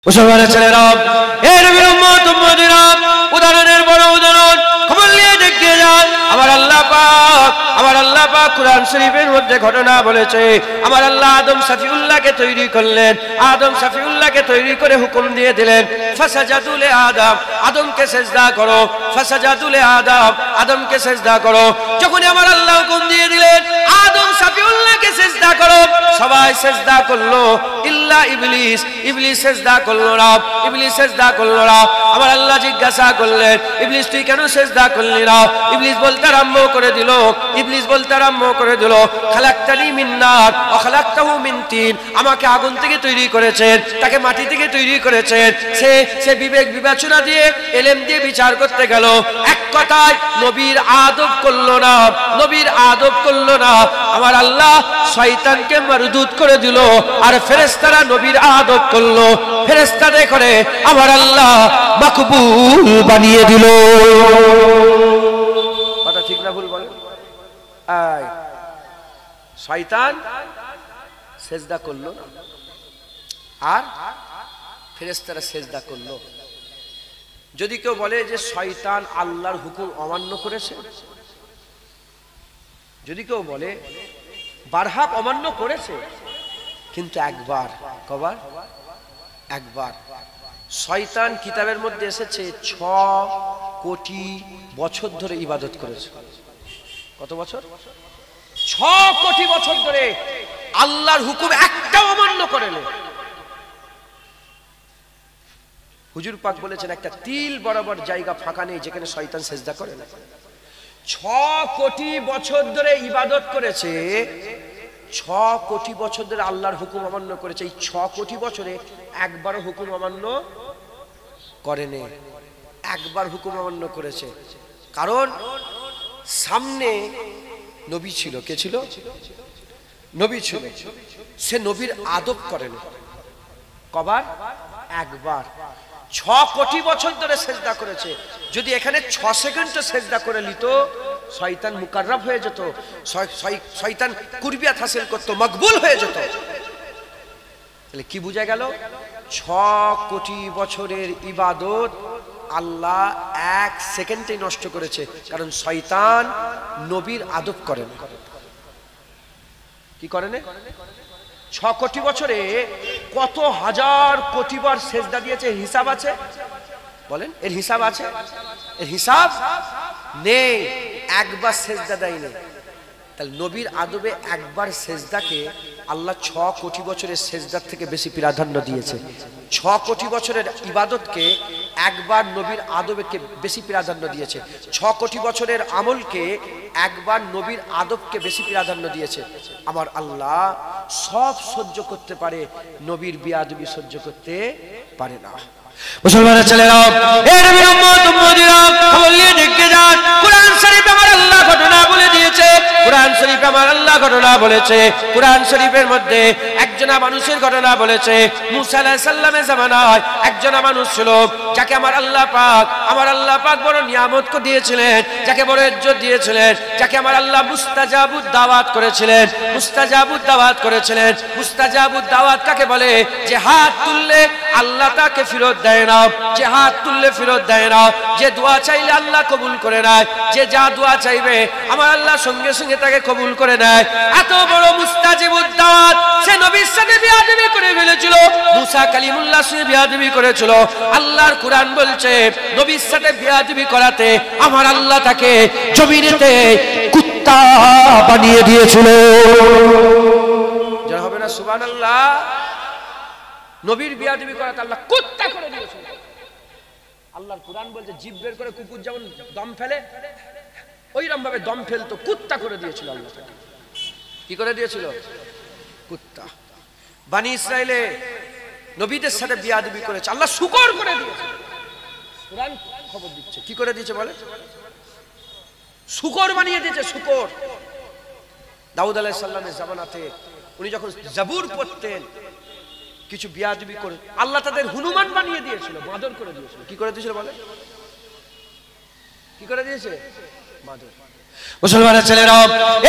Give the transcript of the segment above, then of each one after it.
মুসলমানের ছেলেরা, এই নবীর উম্মত উম্মতিরা, উদাহরণের বড় উদাহরণ খবর নিয়ে দেখিয়ে যান। আমার আল্লাহ পাক কুরআন শরীফের মধ্যে ঘটনা বলেছে। আমার আল্লাহ আদম সফিউল্লাহকে তৈরি করলেন, আদম সফিউল্লাহকে তৈরি করে হুকুম দিয়ে দিলেন, ফাসাজাদু লি আদম, আদমকে সেজদা করো, ফাসাজাদু লি আদম, আদমকে সেজদা করো। যখন আমার আল্লাহ হুকুম দিয়ে দিলেন আদম সফিউল্লাহকে সেজদা করো, সবাই সেজদা করলো ইল্লা ইবলিস, ইবলিস সেজদা করলো না, ইবলিস সেজদা করলো না। আমার আল্লাহ জিজ্ঞাসা করলেন, ইবলিস তুই কেন সেজদা করলি না? ইবলিস বলতে আরম্ভ করে দিল, ইবলিস বলতে আরম্ভ করে দিল, খালাকতানি মিন নার ওয়া খালাকতাহু মিন তিন, আমাকে আগুন থেকে তৈরি করেছেন, তাকে মাটি থেকে তৈরি করেছেন। সে বিবেক বিবেচনা দিয়ে ইলম দিয়ে বিচার করতে গেল, এক কথায় নবীর আদব করলো না, নবীর আদব করলো না। আমার আল্লাহ শয়তানকে মারদুদ করে দিল, আর ফেরেশতারা নবীর আদব করলো, ফেরেশতাদের করে আমার আল্লাহ মাকবুল বানিয়ে দিল। কথা ঠিক না ভুল বলেন? শয়তান সেজদা করলো না, আর ফেরেশতারা সেজদা করলো। যদি কেউ বলে যে শয়তান আল্লাহর হুকুম অমান্য করেছে, যদি কেউ বলে বারহাক অমান্য করেছে, কিন্তু একবার, কবার? একবার। শয়তান কিতাবের মধ্যে এসেছে 6 কোটি বছর ধরে ইবাদত করেছে। কত বছর? 6 কোটি বছর ধরে আল্লাহর হুকুম একটাও অমান্য করেনি। হুজুর পাক বলেছেন একটা তিল বরাবর জায়গা ফাঁকা নেই যেখানে শয়তান সেজদা করে না। 6 কোটি বছর ধরে ইবাদত করেছে, 6 কোটি বছর ধরে আল্লাহর হুকুম অমান্য করেছে। এই 6 কোটি বছরে একবারও হুকুম অমান্য করেনি, একবার হুকুম অমান্য করেছে। কারণ সামনে নবী ছিল। কে ছিল? নবী ছিল। সে নবীর আদব করেনি। কবার? একবার। 6 কোটি বছর ধরে সেজদা করেছে। যদি এখানে 6 সেকেন্ডও সেজদা করে নিত, শয়তান মুকাররব হয়ে যেত, শয়তান কুরবিয়াত হাসিল করত, মকবুল হয়ে যেত। তাহলে কি বোঝা গেল? 6 কোটি বছরের ইবাদত আল্লাহ 1 সেকেন্ডে নষ্ট করেছে, কারণ শয়তান নবীর আদব করে না। কি করে না? 6 কোটি বছরে কত হাজার কোটি বার সেজদা দিয়েছে, হিসাব আছে? বলেন, এর হিসাব আছে? এর হিসাব নেই। একবার সেজদা দেয়নি। তাহলে নবীর আদবে একবার সেজদাকে আল্লাহ 6 কোটি বছরের সেজদার থেকে বেশি প্রাধান্য দিয়েছে। 6 কোটি বছরের ইবাদতকে একবার নবীর আদবকে বেশি প্রাধান্য দিয়েছে। 6 কোটি বছরের আমলকে একবার নবীর আদবকে বেশি প্রাধান্য দিয়েছে। আমার আল্লাহ সব সহ্য করতে পারে, নবীর বিয়াদবি সহ্য করতে পারে না। মুসলমানের ছেলেরা, এই নবীর উম্মত উম্মতিরা, খবর নিয়ে দেখে যান। কুরআন শরীফে আমার আল্লাহ ঘটনা বলে দিয়েছে, কুরআন শরীফে আমার আল্লাহ ঘটনা বলেছে। কুরআন শরীফের মধ্যে একজনা মানুষের ঘটনা বলেছে। মুসা আলাইহিস সালামের জামানায় একজনা মানুষ ছিল, যাকে আমার আল্লাহ পাক বড় নিয়ামত দিয়েছিলেন, যাকে বড় ইজ্জত দিয়েছিলেন, যাকে আমার আল্লাহ মুস্তাজাবুদ দাওয়াত করেছিলেন, মুস্তাজাবুদ দাওয়াত করেছিলেন। মুস্তাজাবুদ দাওয়াত কাকে বলে? যে হাত তুললে আল্লাহ তাকে ফেরত দেয় না, যে হাত তুললে ফেরত দেয় না, যে দোয়া চাইলে আল্লাহ কবুল করে নেয়, যে যা দোয়া চাইবে আমার আল্লাহ সঙ্গে সঙ্গে তাকে কবুল করে নেয়। এত বড় মুস্তাজিবুদ দাওয়াত, সে নবীর সাথে বিয়াদবি করে ফেলেছিল, মুসা কালিমুল্লাহর সাথে বিয়াদবি করেছিল। আল্লাহর কুরআন বলছে নবীর সাথে বিয়াদবি করাতে আমার আল্লাহ তাকে জমিনেতে কুত্তা বানিয়ে দিয়েছিল। যারা হবে না সুবহানাল্লাহ। নবীর বিয়াদবি করাতে আল্লাহ কুত্তা করে দিয়েছিল। আল্লাহর কুরআন বলছে জিভ বের করে কুকুর যেমন দম ফেলে, ওইরকম ভাবে দম ফেলতো, কুত্তা করে দিয়েছিল আল্লাহ। কি করে দিয়েছিল? কুত্তা। বনি ইসরাইলে নবীদের সাথে বিয়াদবি করেছে, আল্লাহ শুকর করে দিয়েছে। কুরআন খবর দিচ্ছে কি করে দিয়েছে বলে? শুকর বানিয়ে দিয়েছে, শুকর। দাউদ আলাইহিস সালামের জামানাতে উনি যখন জাবুর পড়তেন, কিছু বিয়াদবি করে আল্লাহ তাদের হনুমান বানিয়ে দিয়েছিল, বাঁদর করে দিয়েছিল। কি করে দিয়েছিল বলে? কি করে দিয়েছে? বাঁদর। মুসলমানের ছেলেরা,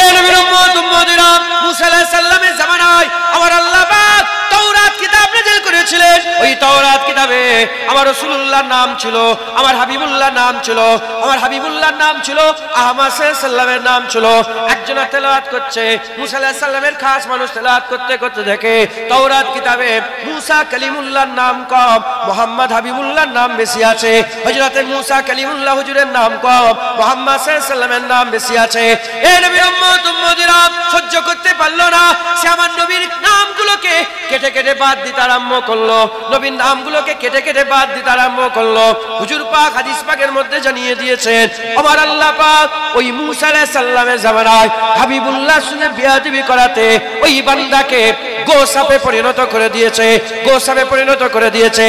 এই নবীর উম্মত উম্মতিরা, মুসা আলাইহিস সালামের জামানায় আমার আল্লাহ পাক তাওরাত কিতাব নাযিল করেছিলেন। ওই তাওরাত পাকে আমার রাসূলুল্লাহর নাম ছিল, আমার হাবিবুল্লাহর নাম ছিল, আমার হাবিবুল্লাহর নাম ছিল, আহমদ সাল্লাল্লাহু নাম ছিল। একজন তেলাওয়াত করছে, মুসা আলাইহিস সালামের খাস মানুষ তেলাওয়াত করতে করতে দেখে তাওরাত কিতাবে মুসা কালিমুল্লাহর নাম কম, মুহাম্মদ হাবিবুল্লাহর নাম বেশি আছে। হযরতে মুসা কালিমুল্লাহ হুজুরের নাম কম, মুহাম্মদ সাল্লাল্লাহু আলাইহি সাল্লামের নাম বেশি আছে। এই নবীর উম্মত উম্মতিরা সহ্য করতে পারলো না, সে আমার নবীর নামগুলোকে কেটে কেটে বাদ দিতে আরম্ভ করলো, নবীর নামগুলোকে কেটে কেটে বাদ দিতে আরম্ভ করলো। হুজুর পাক হাদিস পাকের মধ্যে জানিয়ে দিয়েছেন, আমার আল্লাহ পাক ওই মুসা আলাইহিস সালামের জামানায় হাবিবুল্লাহ শুনে বিয়াদবি করাতে ওই বান্দাকে গোসাপে পরিণত করে দিয়েছে, গোসাপে পরিণত করে দিয়েছে।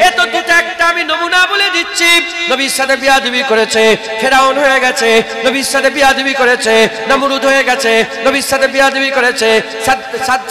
এত দুটো একটা আমি নমুনা বলে দিচ্ছি। নবীর সাথে বিয়াদবি করেছে, ফেরাউন হয়ে গেছে, নবীর সাথে বিয়াদবি করেছে, নমরুদ হয়ে গেছে, নবীর সাথে বিয়াদবি করেছে,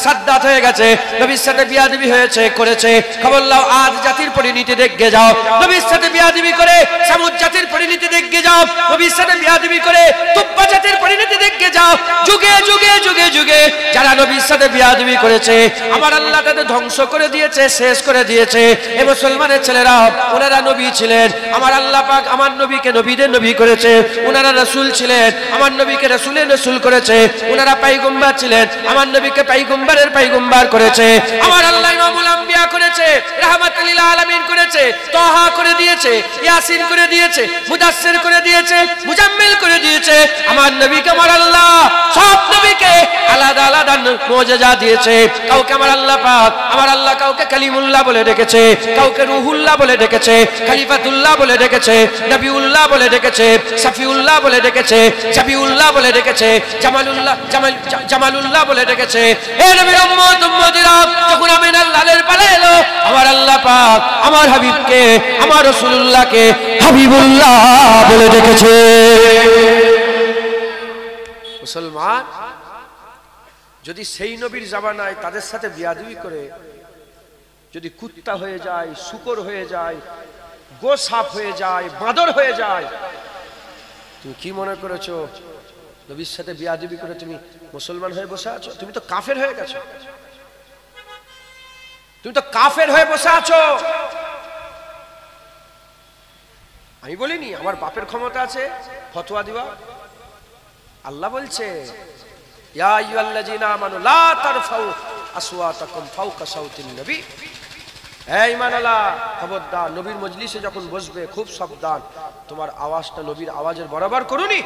সাদ্দাত হয়ে গেছে, নবীর সাথে বিয়াদবি হয়েছে করেছে। খবর লাও আদ জাতির পরিণতি দেখে যাও, নবীর সাথে বিয়াদবি করে সামুদ জাতির পরিণতি দেখে যাও, নবীর সাথে বিয়াদবি করে তুব্বা জাতির পরিণতি দেখে যাও। যুগে যুগে যুগে যুগে যারা নবীর সাথে বিয়াদবি করেছে আমার আল্লাহ তাদের ধ্বংস করে দিয়েছে, শেষ করে দিয়েছে। এ মুসলমানের ছেলেরা, ওনারা নবী ছিলেন, আমার আল্লাহ পাক আমার নবীকে নবীদের নবী করেছে। ওনারা রাসূল ছিলেন, আমার নবীকে রাসূলের রাসূল করেছে। ওনারা পয়গম্বর ছিলেন, আমার নবীকে পয়গম্বরের পয়গম্বর করেছে। আমার আল্লাহ ইমামুল আম্বিয়া করেছে, রাহমাতুল লিল আলামিন করেছে, তাহা করে দিয়েছে, ইয়াসিন করে দিয়েছে, মুদাসসির করে দিয়েছে, মুজাম্মিল করে দিয়েছে। আমার নবীকে আমার আল্লাহ সব নবীকে আলাদা আলাদা মুজিজা দিয়েছে। কাউকে আমার আল্লাহ পাক, আমার আল্লাহ কাউকে কালিমুল্লাহ বলে ডেকেছে, কাউকে রুহুল্লাহ বলে ডেকেছে, খলিফাতুল্লাহ বলে ডেকেছে, নবিউল্লাহ বলে ডেকেছে, সফিউল্লাহ বলে ডেকেছে, জাবিউল্লাহ বলে ডেকেছে, জামালুল্লাহ বলে ডেকেছে। এ নবীর উম্মত উম্মতিরা, যখন আমিনার লালের পালা এলো, আমার আল্লাহ পাক আমার হাবিবকে, আমার রাসূলুল্লাহকে হাবিবুল্লাহ বলে ডেকেছে। মুসলমান যদি সেই নবীর জামানায় তাদের সাথে বিয়াদবি করে যদি কুত্তা হয়ে যায়, শূকর হয়ে যায়, গোসাপ হয়ে যায়, বাঁদর হয়ে যায়, তুমি কি মনে করেছো নবীর সাথে বিয়াদবি করে তুমি মুসলমান হয়ে বসে আছো? তুমি তো কাফের হয়ে গেছো, তুমি তো কাফের হয়ে বসে আছো। আমি বলিনি আমার বাপের ক্ষমতা আছে ফতোয়া দিবা। আল্লাহ বলছে, ইয়া আইয়ুহাল্লাযীনা আমানু লা তারফাউ আসওয়াতাকুম ফাওকা সাওতিন নবী। হে ঈমানওয়ালা, খবরদার নবীর মজলিসে যখন বসবে খুব সাবধান, তোমার আওয়াজটা নবীর আওয়াজের বরাবর করুনি।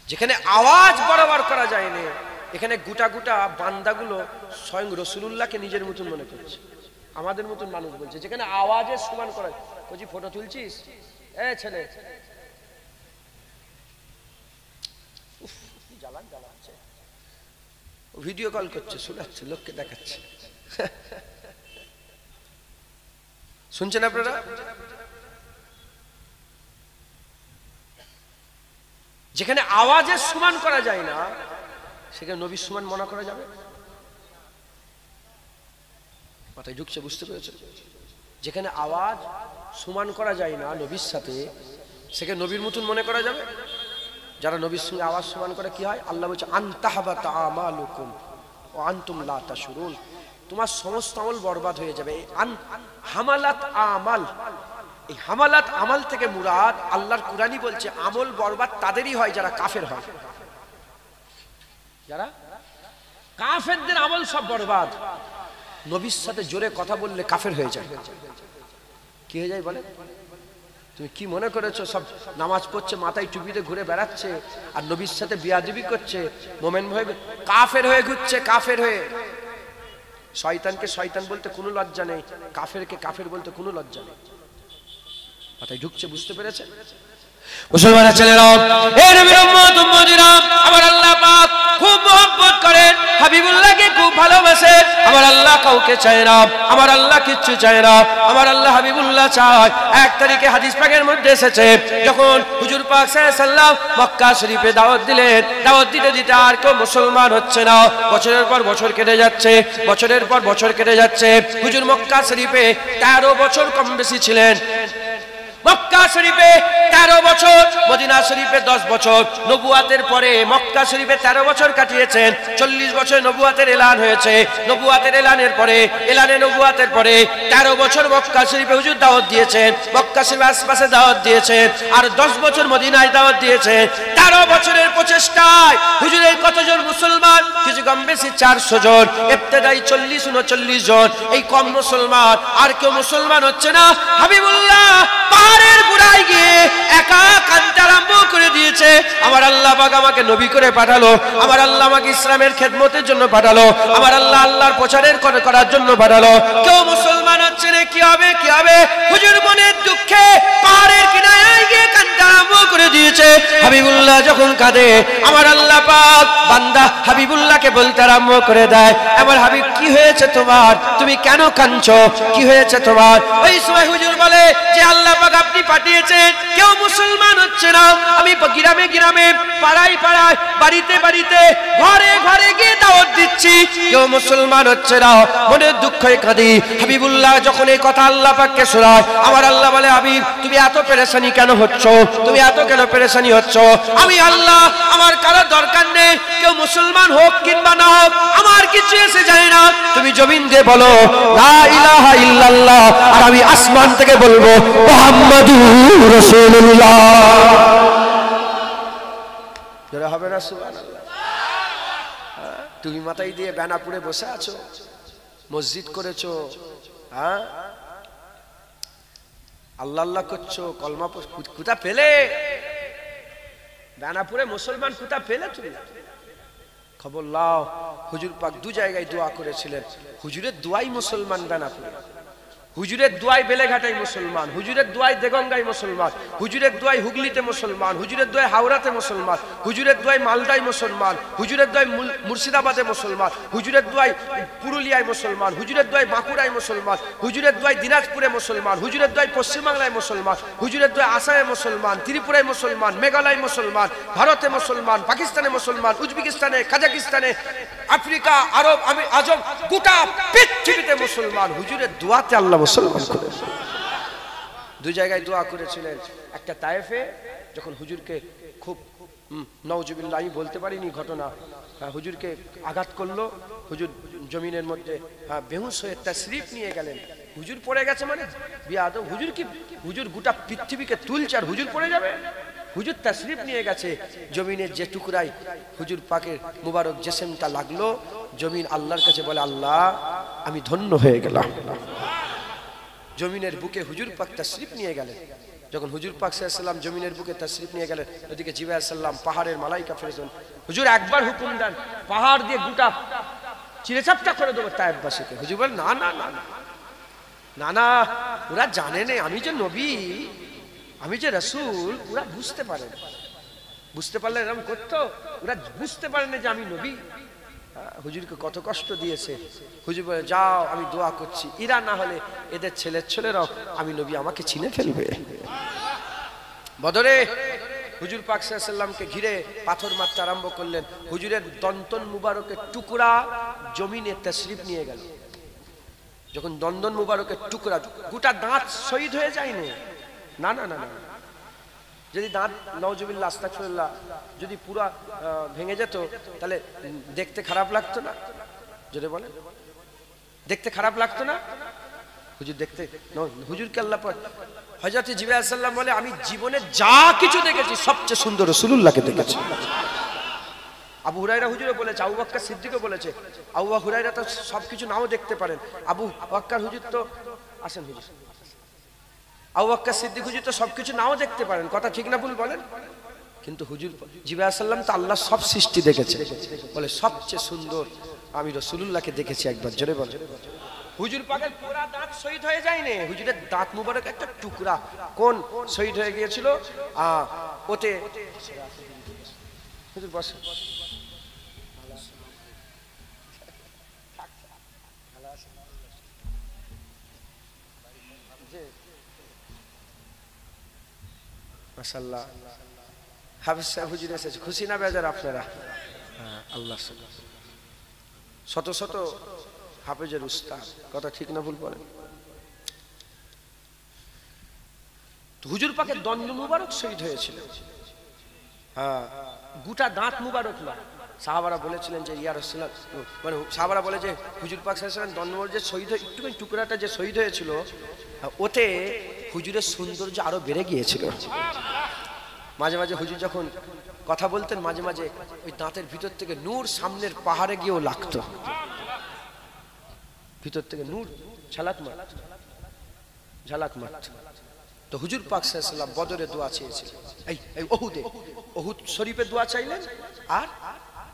যেখানে আওয়াজ বরাবর করা যায় না, এখানে গোটা গোটা বান্দাগুলো স্বয়ং রাসূলুল্লাহকে নিজের মতন মনে করছে, আমাদের মতন মানুষ বলছে। যেখানে আওয়াজের সমান করা, কজি ফটো তুলছিস এ ছেলে, ভিডিও কল করছে, শোনাচ্ছে, লোককে দেখাচ্ছে। শুনছেন আপনারা? যেখানে আওয়াজের সমান করা যায় না, সেখানে নবীর সমান মনে করা যাবে? মাথায় ঢুকছে, বুঝতে পেরেছে? যেখানে আওয়াজ সমান করা যায় না নবীর সাথে, সেখানে নবীর মতন মনে করা যাবে? যারা নবীর সঙ্গে আওয়াজ সমান করে কি হয়? আল্লাহ বলছে, আনতাহবাতা আমালুকুম ওয়া আনতুম লা তাশউরুন, তোমার সমস্ত আমল বরবাদ হয়ে যাবে। হামালাত আমাল, এই হামালাত আমাল থেকে মুরাদ আল্লাহর কুরআনই বলছে আমল বরবাদ তাদেরই হয় যারা কাফের হয়। যারা কাফেরদের আমল সব বরবাদ। নবীর সাথে জোরে কথা বললে কাফের হয়ে যায়। কি হয়ে যায় বলে? তুমি কি মনে করেছো সব নামাজ পড়ছে, মাথায় টুপিতে ঘুরে বেড়াচ্ছে, আর নবীর সাথে বিয়াদবি করছে, মোমেন হয়ে কাফের হয়ে ঘুরছে, কাফের হয়ে। শয়তানকে শয়তান বলতে কোনো লজ্জা নেই, কাফেরকে কাফের বলতে কোনো লজ্জা নেই। মাথায় ঢুকছে, বুঝতে পেরেছে? মুসলমানের ছেলেরা, এই নবীর উম্মত উম্মতিরা, আমার আল্লাহ পাক খুব মহব্বত করেন, হাবিবুল্লাহকে খুব ভালোবাসেন। আমার আল্লাহ কাউকে চায় না, আমার আল্লাহ কিচ্ছু চায় না, আমার আল্লাহ হাবিবুল্লাহ চায়। 1 তারিখে হাদিস পাকের মধ্যে এসেছে, যখন হুজুর পাক সাল্লাল্লাহু আলাইহি ওয়াসাল্লাম মক্কা শরীফে দাওয়াত দিলেন, দাওয়াত দিতে দিতে আর কেউ মুসলমান হচ্ছে না। বছরের পর বছর কেটে যাচ্ছে, বছরের পর বছর কেটে যাচ্ছে। হুজুর মক্কা শরীফে 13 বছর কম বেশি ছিলেন। মক্কা শরীফে 13 বছর, মদিনা শরীফে 10 বছর। নবুয়াতের পরে মক্কা শরীফে 13 বছর কাটিয়েছেন, 40 বছর নবুয়াতের এলান হয়েছে। নবুয়াতের এলানের পরে, এলানে নবুয়াতের পরে 13 বছর মক্কা শরীফে হুজুর দাওয়াত দিয়েছেন, মক্কা শরীফের আশপাশে দাওয়াত দিয়েছেন, আর 10 বছর মদিনায় দাওয়াত দিয়েছেন। 13 বছরের প্রচেষ্টায় হুজুরের কতজন মুসলমান? কিছু কম বেশি 400 জন, ইবতেদাই 40-39 জন। এই কম মুসলমান, আর কেউ মুসলমান হচ্ছে না। হাবিবুল্লাহ পাহাড়ের গোড়ায় গিয়ে একা কাঁদতে আরম্ভ করে দিয়েছে। আমার আল্লাহ পাক আমাকে নবী করে পাঠালো, আমার আল্লাহ আমাকে ইসলামের খেদমতের জন্য পাঠালো, আমার আল্লাহ আল্লাহর প্রচারের করার জন্য পাঠালো। কেউ মুসলমান হচ্ছে না, কি হবে কি হবে? হুজুর মনের দুঃখে পাহাড়ের কিনারায় গিয়ে কাঁদতে আরম্ভ করে দিয়েছে। হাবিবুল্লাহ যখন কাঁদে, আমার আল্লাহ পাক বান্দা হাবিবুল্লাহকে বলতে আরম্ভ করে দেয়, আমার হাবিব কি হয়েছে তোমার? তুমি কেন কাঁদছো? কি হয়েছে তোমার? ওই সময় হুজুর বলে যে আল্লাহ পাক আপনি পাঠিয়েছেন, কেউ মুসলমান হচ্ছে না। আমি গ্রামে গ্রামে, পাড়ায় পাড়ায়, বাড়িতে বাড়িতে, ঘরে ঘরে গিয়ে দাওয়াত দিচ্ছি, কেউ মুসলমান হচ্ছে না। মনের দুঃখে কাঁদি। হাবিবুল্লাহ যখন এই কথা আল্লাহ পাককে শোনায়, আমার আল্লাহ বলে হাবিব তুমি এত পেরেশানি কেন হচ্ছ? তুমি এত কেন পেরেশানি হচ্ছ? আমি আল্লাহ, আমার কারো দরকার নেই, কেউ মুসলমান হোক কিংবা না হোক, আমার কিছু এসে যায় না। তুমি জমিন দিয়ে বলো লা ইলাহা ইল্লাল্লাহ, আর আমি আসমান থেকে বলবো মুহাম্মাদুর রাসূলুল্লাহ। যারা হবে না সুবহানাল্লাহ। তুমি মাথায় দিয়ে বেনাপুরে বসে আছো, মসজিদ করেছো, হ্যাঁ আল্লাহ আল্লাহ করছো, কলমা কুতা পেলে? বেনাপুরে মুসলমান কুতা পেলে? তুমি খবর লাও। হুজুর পাক 2 জায়গায় দোয়া করেছিলেন। হুজুরের দোয়াই মুসলমান বেনাপুরে, হুজুরের দোয়াই বেলেঘাটাই মুসলমান, হুজুরের দোয়াই দেগঙ্গাই মুসলমান, হুজুরের দোয়াই হুগলিতে মুসলমান, হুজুরের দোয়াই হাওড়াতে মুসলমান, হুজুরের দোয়াই মালদায় মুসলমান, হুজুরের দোয়াই মুর্শিদাবাদে মুসলমান, হুজুরের দোয়াই পুরুলিয়ায় মুসলমান, হুজুরের দোয়াই বাঁকুড়ায় মুসলমান, হুজুরের দোয়াই দিনাজপুরে মুসলমান, হুজুরের দোয়াই পশ্চিমবাংলায় মুসলমান, হুজুরের দোয়াই আসামে মুসলমান, ত্রিপুরায় মুসলমান, মেঘালয় মুসলমান, ভারতে মুসলমান, পাকিস্তানে মুসলমান, উজবেকিস্তানে, কাজাকিস্তানে, আফ্রিকা, আরব, আজম, গোটা পৃথিবীতে মুসলমান। হুজুরের দোয়াতে আল্লাহ মুসলমান করে। 2 জায়গায় দোয়া করেছিলেন। একটা তায়েফে যখন হুজুরকে খুব নাউজুবিল্লাহ, আমি বলতে পারিনি ঘটনা, হুজুরকে আঘাত করলো, হুজুর জমিনের মধ্যে বেহুশ হয়ে তাশরীফ নিয়ে গেলেন। হুজুর পড়ে গেছে মানে বিয়াদব, হুজুর কি, হুজুর গোটা পৃথিবীকে তুলছে আর হুজুর পড়ে যাবে? হুজুর তাশরীফ নিয়ে গেছে, জমিনের যে টুকরাই হুজুর পাকের মুবারক জেসেমটা লাগলো, জমিন আল্লাহর কাছে বলে আল্লাহ আমি ধন্য হয়ে গেলাম। জমিনের বুকে হুজুর পাক তাশরীফ নিয়ে গেলেন। যখন হুজুর পাক সাল্লাল্লাহু আলাইহি ওয়াসাল্লাম জমিনের বুকে তাশরীফ নিয়ে গেলেন, ওদিকে জিবরাইল আলাইহিস সালাম পাহাড়ের মালাইকা ফেরেশতা, হুজুর একবার হুকুম দেন পাহাড় দিয়ে গোটা চিরেচাপটা করে দেবো তায়েফবাসীকে। হুজুর বলেন না না না না না, ওরা জানে না আমি যে নবী, আমি যে রাসূল, ওরা বুঝতে পারে না। বুঝতে পারলে এরকম করতো? ওরা বুঝতে পারে না যে আমি নবী। হুজুরকে কত কষ্ট দিয়েছে। হুজুর বলে যাও আমি দোয়া করছি, এরা না হলে এদের ছেলেরাও আমি নবী আমাকে চিনে ফেলবে। বদরে হুজুর পাক সাল্লাল্লাহু আলাইহি ওয়াসাল্লামকে ঘিরে পাথর মারতে আরম্ভ করলেন। হুজুরের দন্তন মুবারকের টুকরা জমিনে তাশরীফ নিয়ে গেল। যখন দন্তন মুবারকের টুকরা, গোটা দাঁত শহীদ হয়ে যায়নি, না না না না, যদি দাঁত নাউজুবিল্লাহ আস্তাগফিরুল্লাহ যদি পুরা ভেঙে যেত তাহলে দেখতে খারাপ লাগতো না? যদি বলে দেখতে খারাপ লাগতো না? হুজুর দেখতে, হুজুরকে আল্লাহ পাক, হযরত জিবরাইল আলাইহিস সালাম বলে আমি জীবনে যা কিছু দেখেছি সবচেয়ে সুন্দর রাসূলুল্লাহকে দেখেছি। আবু হুরায়রা হুজুরও বলেছে, আবু বকর সিদ্দিকও বলেছে। আবু হুরায়রা তো সবকিছু নাও দেখতে পারেন, আবু বকর হুজুর তো আসেন, হুজুর আবু বকর সিদ্দিক হুজুর তো সবকিছু নাও দেখতে পারেন, কথা ঠিক না ভুল বলেন? কিন্তু হুজুর জিবরাইল আলাইহিস সালাম তো আল্লাহ সব সৃষ্টি দেখেছে, বলে সবচেয়ে সুন্দর আমি রাসূলুল্লাহকে দেখেছি একবার, জোরে বলেন। হুজুর পাকের পুরা দাঁত শহীদ হয়ে যায়নি, হুজুরের দাঁত মুবারক একটা টুকরা কোন শহীদ হয়ে গিয়েছিল, ওতে হুজুর বসে। মাশাআল্লাহ হাফেজ সাহেব হুজুর এসেছে, খুশি না বেজার আপনারা? আল্লাহ শত শত হাফেজের উস্তাদ, কথা ঠিক না ভুল বলেন? হুজুর পাকের দণ্ড মুবারক শহীদ হয়েছিল। হ্যাঁ, গোটা দাঁত মুবারক না। সাহাবারা বলেছিলেন যে ইয়া রাসূলুল্লাহ, মানে সাহাবারা বলে যে হুজুর পাক সাল্লাল্লাহু আলাইহি ওয়াসাল্লাম দণ্ড মুবারক যে শহীদ হয়ে একটুখানি টুকরাটা যে শহীদ হয়েছিল, ওতে হুজুরের সৌন্দর্য আরো বেড়ে গিয়েছিল। মাঝে মাঝে হুজুর যখন কথা বলতেন, মাঝে মাঝে ওই দাঁতের ভিতর থেকে নূর সামনের পাহাড়ে গিয়েও লাগতো, ভিতর থেকে নূর ঝালাক মারত। তো হুজুর পাক সাল্লাল্লাহু আলাইহি ওয়াসাল্লাম বদরে দোয়া চেয়েছিলেন, এই ওহুদ শরীফে দোয়া চাইলেন আর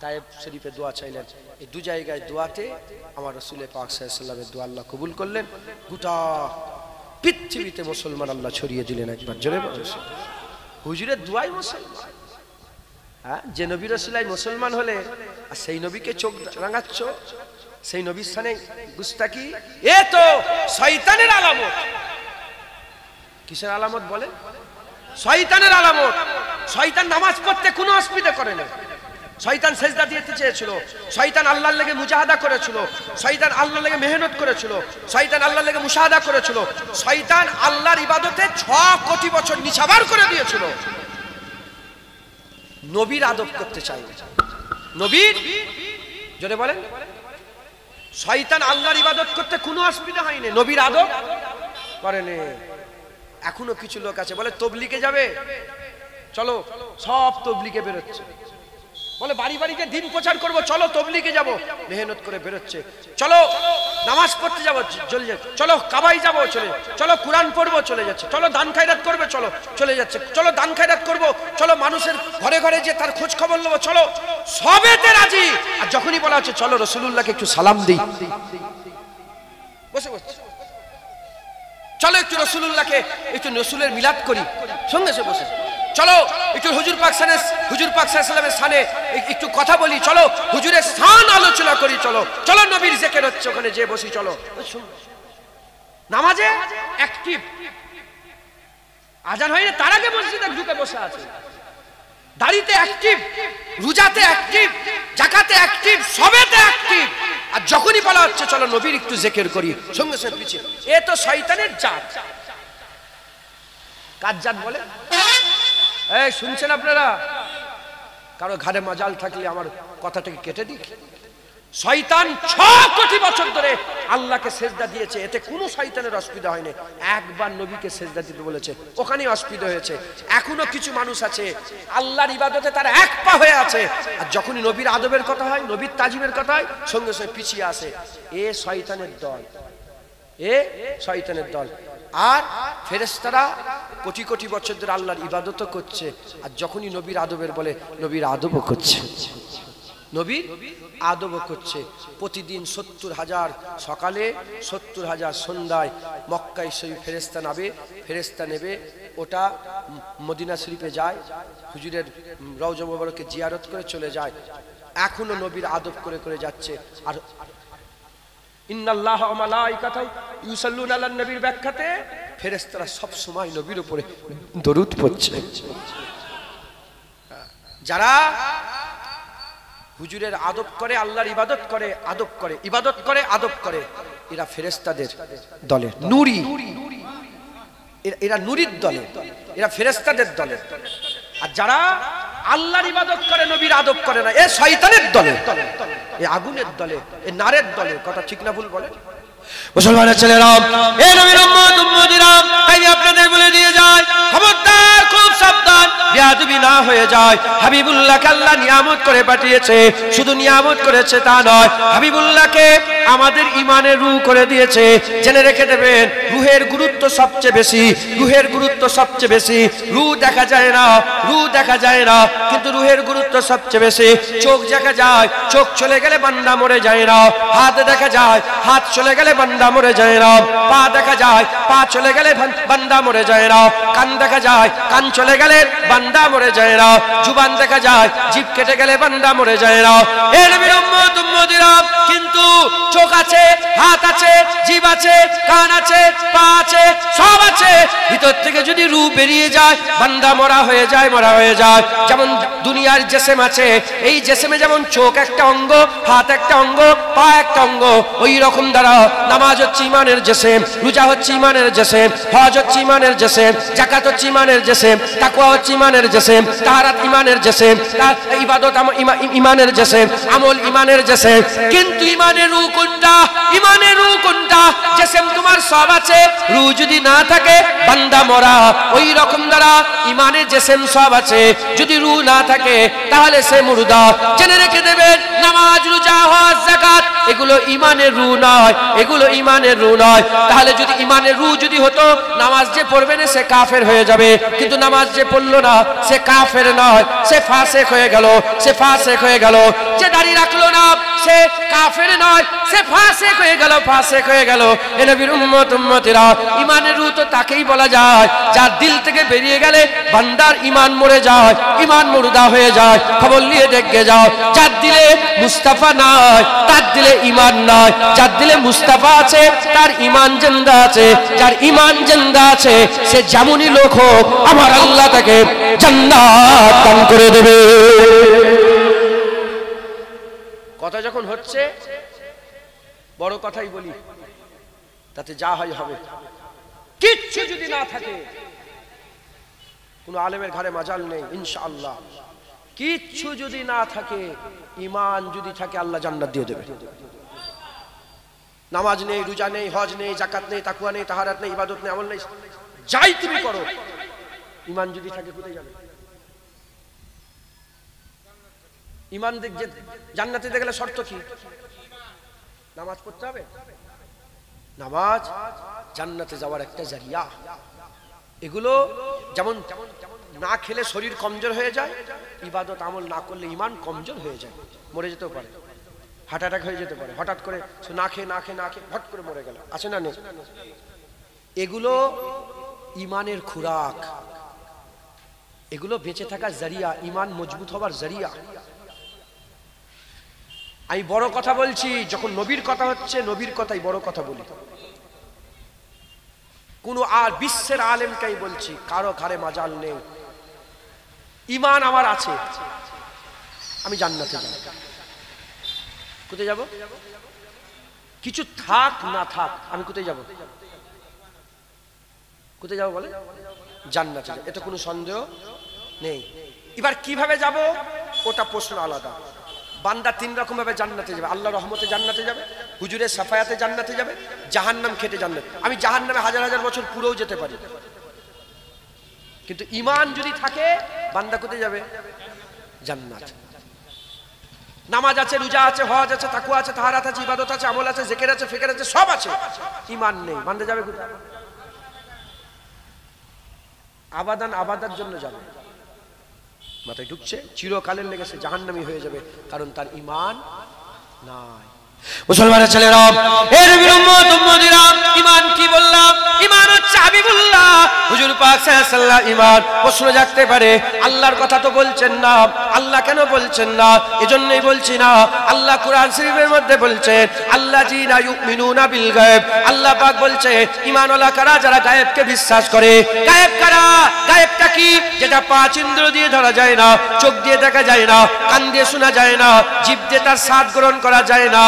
তায়েব শরীফে দোয়া চাইলেন। এই দু জায়গায় দোয়াতে আমার রাসূল পাক সাল্লাল্লাহু আলাইহি ওয়াসাল্লামের দোয়া আল্লাহ কবুল করলেন। গোটা পৃথিবীতে মুসলমান আল্লাহ ছড়িয়ে দিলেন। একবার জোরে বলুন, হুজুরের দোয়াই মুসলমান। হ্যাঁ, যে নবী রাসূলাই মুসলমান হলে আর সেই নবীকে চোখ রাঙাচ্ছ, সেই নবীর সামনে গুস্তাকি, এ তো শয়তানের আলামত। কিসের আলামত বলে? শয়তানের আলামত। শয়তান নামাজ পড়তে কোনো অসুবিধা করে না। শয়তান সেজদা দিতে চেয়েছিল, শয়তান আল্লাহর লেগে মুজাহাদা করেছিল, শয়তান আল্লাহর লেগে মেহনত করেছিল, শয়তান আল্লাহর লেগে মুশাহাদা করেছিল, শয়তান আল্লাহর ইবাদতে 6 কোটি বছর নিছাবার করে দিয়েছিল। নবীর আদব করতে চাই, নবীর জোরে বলেন। শয়তান আল্লাহর ইবাদত করতে কোনো অসুবিধা হয়নি, নবীর আদব করেনি। এখনো কিছু লোক আছে বলে তবলিগে যাবে, চলো সব তবলিগে বেরোচ্ছে, বলে বাড়ি বাড়িতে দিন প্রচার করবো, চলো তবলিগে যাব, মেহনত করে বেরোচ্ছে। চলো নামাজ পড়তে যাবো, চলে যাচ্ছে। চলো কাবাই যাবো, চলো কোরআন পড়বো, চলে যাচ্ছে। চলো দান খায়রাত করবে, চলে যাচ্ছে। চলো দান খায়রাত করবো, চলো মানুষের ঘরে ঘরে যে তার খোঁজ খবর নেবো, চলো, সবেতে রাজি। আর যখনই বলা হচ্ছে চলো রাসূলুল্লাহকে একটু সালাম দিই, বসে বসে, চলো একটু রাসূলুল্লাহকে একটু রাসূলের মিলাদ করি, সঙ্গে সে বসে, চলো একটু হুজুর পাক সাল্লাল্লাহু আলাইহি সানে একটু কথা বলি, চলো হুজুরের শান আলোচনা করি, চলো নবীর জিকির হচ্ছে, ওখানে যে বসি, চলো। নামাজে অ্যাক্টিভ, আজান হয় না তার আগে মসজিদে ঢুকে বসে আছে। দাড়িতে অ্যাক্টিভ, রোজাতে অ্যাক্টিভ, যাকাতে অ্যাক্টিভ, সবেতে অ্যাক্টিভ। আর যখনই বলা হচ্ছে চলো নবীর একটু জিকির করি, সঙ্গে সঙ্গে পিছিয়ে। এ তো শয়তানের জাত। কার জাত বলে? এই শুনছেন আপনারা? কারো ঘাড়ে মাজাল থাকলে আমার কথাটাকে কেটে দিক। শয়তান 6 কোটি বছর ধরে আল্লাহকে সেজদা দিয়েছে, এতে কোনো শয়তানের অসুবিধা হয়নি। একবার নবীকে সেজদা দিতে বলেছে, ওখানেই অসুবিধা হয়েছে। এখনো কিছু মানুষ আছে আল্লাহর ইবাদতে তারা এক পা হয়ে আছে, আর যখনই নবীর আদবের কথা হয়, নবীর তাজিমের কথা হয়, সঙ্গে সঙ্গে পিছিয়ে আসে। এ শয়তানের দল, এ শয়তানের দল। আর ফেরেশতারা কোটি কোটি বছর ধরে আল্লাহর ইবাদতও করছে, আর যখনই নবীর আদবের বলে নবীর আদবও করছে, নবীর আদবও করছে। প্রতিদিন 70,000 সকালে, 70,000 সন্ধ্যায় মক্কায় সেই ফেরেশতা নেবে, ওটা মদিনা শরীফে যায়, হুজুরের রওজা মুবারকে জিয়ারত করে চলে যায়। এখনো নবীর আদব করে করে যাচ্ছে। আর ইন্নাল্লাহা ওয়া মালাইকাতাহু ইউসাল্লুনা আলান নবীর ব্যাখ্যাতে ফেরেশতারা সব সময় নবীর উপরে দরুদ পড়ছে। যারা হুজুরের আদব করে, আল্লাহর ইবাদত করে, ইবাদত করে, এরা ফেরেশতাদের দলে, নূরি, এরা নূরির দলে, এরা ফেরেশতাদের দলে। আর যারা আল্লাহর ইবাদত করে, নবীর আদব করে না, এ শয়তানের দলে, এ আগুনের দলে, এ নারের দলে। কথা ঠিক না ভুল বলেন? মুসলমানের ছেলেরা, এ নবীর উম্মতিরা, তাই আপনাদের বলে দিয়ে যায়, খবরদার, খুব সাবধান, বেয়াদবি না হয়ে যায়। হাবিবুল্লাহকে আল্লাহ নিয়ামত করে পাঠিয়েছে, শুধু নিয়ামত করেছে তা নয়, হাবিবুল্লাহকে আমাদের ইমানের রূহ করে দিয়েছে। জেনে রেখে দেবেন, রূহের গুরুত্ব সবচেয়ে বেশি, রূহের গুরুত্ব সবচেয়ে বেশি। রূহ দেখা যায় না, কিন্তু রূহের গুরুত্ব সবচেয়ে বেশি। চোখ দেখা যায়, চোখ চলে গেলে বান্দা মরে যায় না। হাত দেখা যায়, হাত চলে গেলে বান্দা মরে যায় না। পা দেখা যায়, পা চলে গেলে বান্দা মরে যায় না। কান দেখা যায়, কান চলে গেলে বান্দা মরে যায় না। জুবান দেখা যায়, জিভ কেটে গেলে বান্দা মরে যায় না। এর নবীর উম্মতিরা, কিন্তু শুধু চোখ আছে, হাত আছে, জিভ আছে, কান আছে, পা আছে, সব আছে, ভিতর থেকে যদি রূহ বেরিয়ে যায় বান্দা মরা হয়ে যায়, মরা হয়ে যায়। যেমন দুনিয়ার জিসম আছে, এই জিসমে যেমন চোখ একটা অঙ্গ, হাত একটা অঙ্গ, পা একটা অঙ্গ, ওই রকম দ্বারা নামাজ হচ্ছে ইমানের জিসম, রোজা হচ্ছে ইমানের জিসম, হজ হচ্ছে ইমানের জিসম, যাকাত হচ্ছে ইমানের জিসম, তাকওয়া হচ্ছে ইমানের জিসম, তাহারাত ইমানের জিসম, ইবাদত ইমানের জিসম, আমল ইমানের জিসম। কিন্তু ইমানের রূহ কোনটা? ইমানের রূহ কোনটা? জিসম তোমার সব আছে, রূহ যদি না থাকে বান্দা মরা। ওই রকম দ্বারা ইমানের জিসম সব আছে, যদি রূহ না থাকে তাহলে সে মুর্দা। জেনে রেখে দেবেন, নামাজ, রোজা, হজ, যাকাত এগুলো ইমানের রূহ নয়, এগুলো ইমানের রূহ নয়। তাহলে যদি ইমানের রূহ যদি হতো, নামাজ যে পড়বে না সে কাফের হয়ে যাবে, কিন্তু নামাজ যে পড়লো না সে কাফের নয়, সে ফাসিক হয়ে গেল, সে ফাসিক হয়ে গেল। যে দাড়ি রাখলো না সে কাফের নয়, সে ফাসিক হয়ে গেল, ফাসিক হয়ে গেল। এ নবীর উম্মত উম্মতিরা, ইমানের রূহ তো তাকেই বলা যায় যার দিল থেকে বেরিয়ে গেলে বান্দার ইমান মরে যায়, ইমান মুর্দা হয়ে যায়। খবর নিয়ে দেখে যাও, যার দিলে মুস্তাফা নাই তার দিলে ইমান নাই, যার দিলে মুস্তাফা আছে তার ইমান জিন্দা আছে। যার ইমান জিন্দা আছে সে যেমনই লোক হোক আমার আল্লাহ তাকে জান্নাত দান করে দেবে। কথা যখন হচ্ছে বড় কথাই বলি, তাতে যা হয় হবে। কিচ্ছু যদি না থাকে, কোন আলেমের ঘরে মাজাল নেই ইনশাআল্লাহ। কিচ্ছু যদি না থাকে, ইমান যদি থাকে আল্লাহ জান্নাত দিয়ে দেবে। নামাজ নেই, রোজা নেই, হজ নেই, যাকাত নেই, তাকওয়া নেই, তাহারাত নেই, ইবাদত নেই, আমল নেই, যাই তুমি করো, ইমান যদি থাকে কোথায় যাবে? ইমান দেখে জান্নাতে গেলে শর্ত কি? নামাজ পড়তে হবে। নামাজ জান্নাতে যাওয়ার একটা জারিয়া। এগুলো যেমন না খেলে শরীর কমজোর হয়ে যায়, ইবাদত আমল না করলে ইমান কমজোর হয়ে যায়, মরে যেতেও পারে, হার্ট অ্যাটাক হয়ে যেতে পারে। হঠাৎ করে না খেয়ে না খেয়ে না খেয়ে হট করে মরে গেল, আছে না নেই? এগুলো ইমানের খুরাক, এগুলো বেঁচে থাকার জারিয়া, ইমান মজবুত হবার জারিয়া। আমি বড় কথা বলছি, যখন নবীর কথা হচ্ছে নবীর কথাই বড় কথা বলি। কোন আর বিশ্বের আলেমকেই বলছি, কারো ঘরে মাজাল নেই, ইমান আমার আছে, আমি জান্নাতে যাব। কোথায় যাব? কিছু থাক না থাক, আমি কোথায় যাব? কোথায় যাব বলে? জান্নাতে যাব, এটা কোনো সন্দেহ নেই। এবার কিভাবে যাব ওটা প্রশ্ন আলাদা। বান্দা তিন রকম ভাবে জান্নাতে যাবে। আল্লাহর রহমতে জান্নাতে যাবে, হুজুরের সাফায়াতে জান্নাতে যাবে, জাহান্নাম খেটে জান্নাত। আমি জাহান্নামে হাজার হাজার বছর পুরোও যেতে পারি, কিন্তু ঈমান যদি থাকে বান্দা কোথায় যাবে? জান্নাত। নামাজ আছে, রোজা আছে, হজ আছে, তাকওয়া আছে, তাহারাত আছে, ইবাদত আছে, আমল আছে, জিকির আছে, ফিকির আছে, সব আছে, ঈমান নেই, বান্দা যাবে কোথায়? আবাদান আবাদার জন্য যাবে। মাথায় ঢুকছে? চিরকালের লেগেছে জাহান্নামী হয়ে যাবে, কারণ তার ঈমান নাই। মুসলমানের ছেলেরা, এর বিরুম্মত উম্মতিরা, ঈমান কি বললাম? ঈমান হচ্ছে হাবিবুল্লাহ হুজুর পাক সাল্লাল্লাহু আলাইহি ওয়াসাল্লাম ঈমান। প্রশ্ন জাগতে পারে, আল্লাহর কথা তো বলছেন না, আল্লাহ কেন বলছেন না? এজন্যই বলছি না। আল্লাহ কুরআন শরীফের মধ্যে বলছেন, আল্লাযীনা ইউমিনুনা বিল গায়ব। আল্লাহ পাক বলছে ঈমানওয়ালা কারা? যারা গায়েবকে বিশ্বাস করে। গায়েব কারা? গায়েবটা কি? যেটা পাঁচ ইন্দ্রিয় দিয়ে ধরা যায় না, চোখ দিয়ে দেখা যায় না, কান দিয়ে শোনা যায় না, জিভ দিয়ে তার স্বাদ গ্রহণ করা যায় না,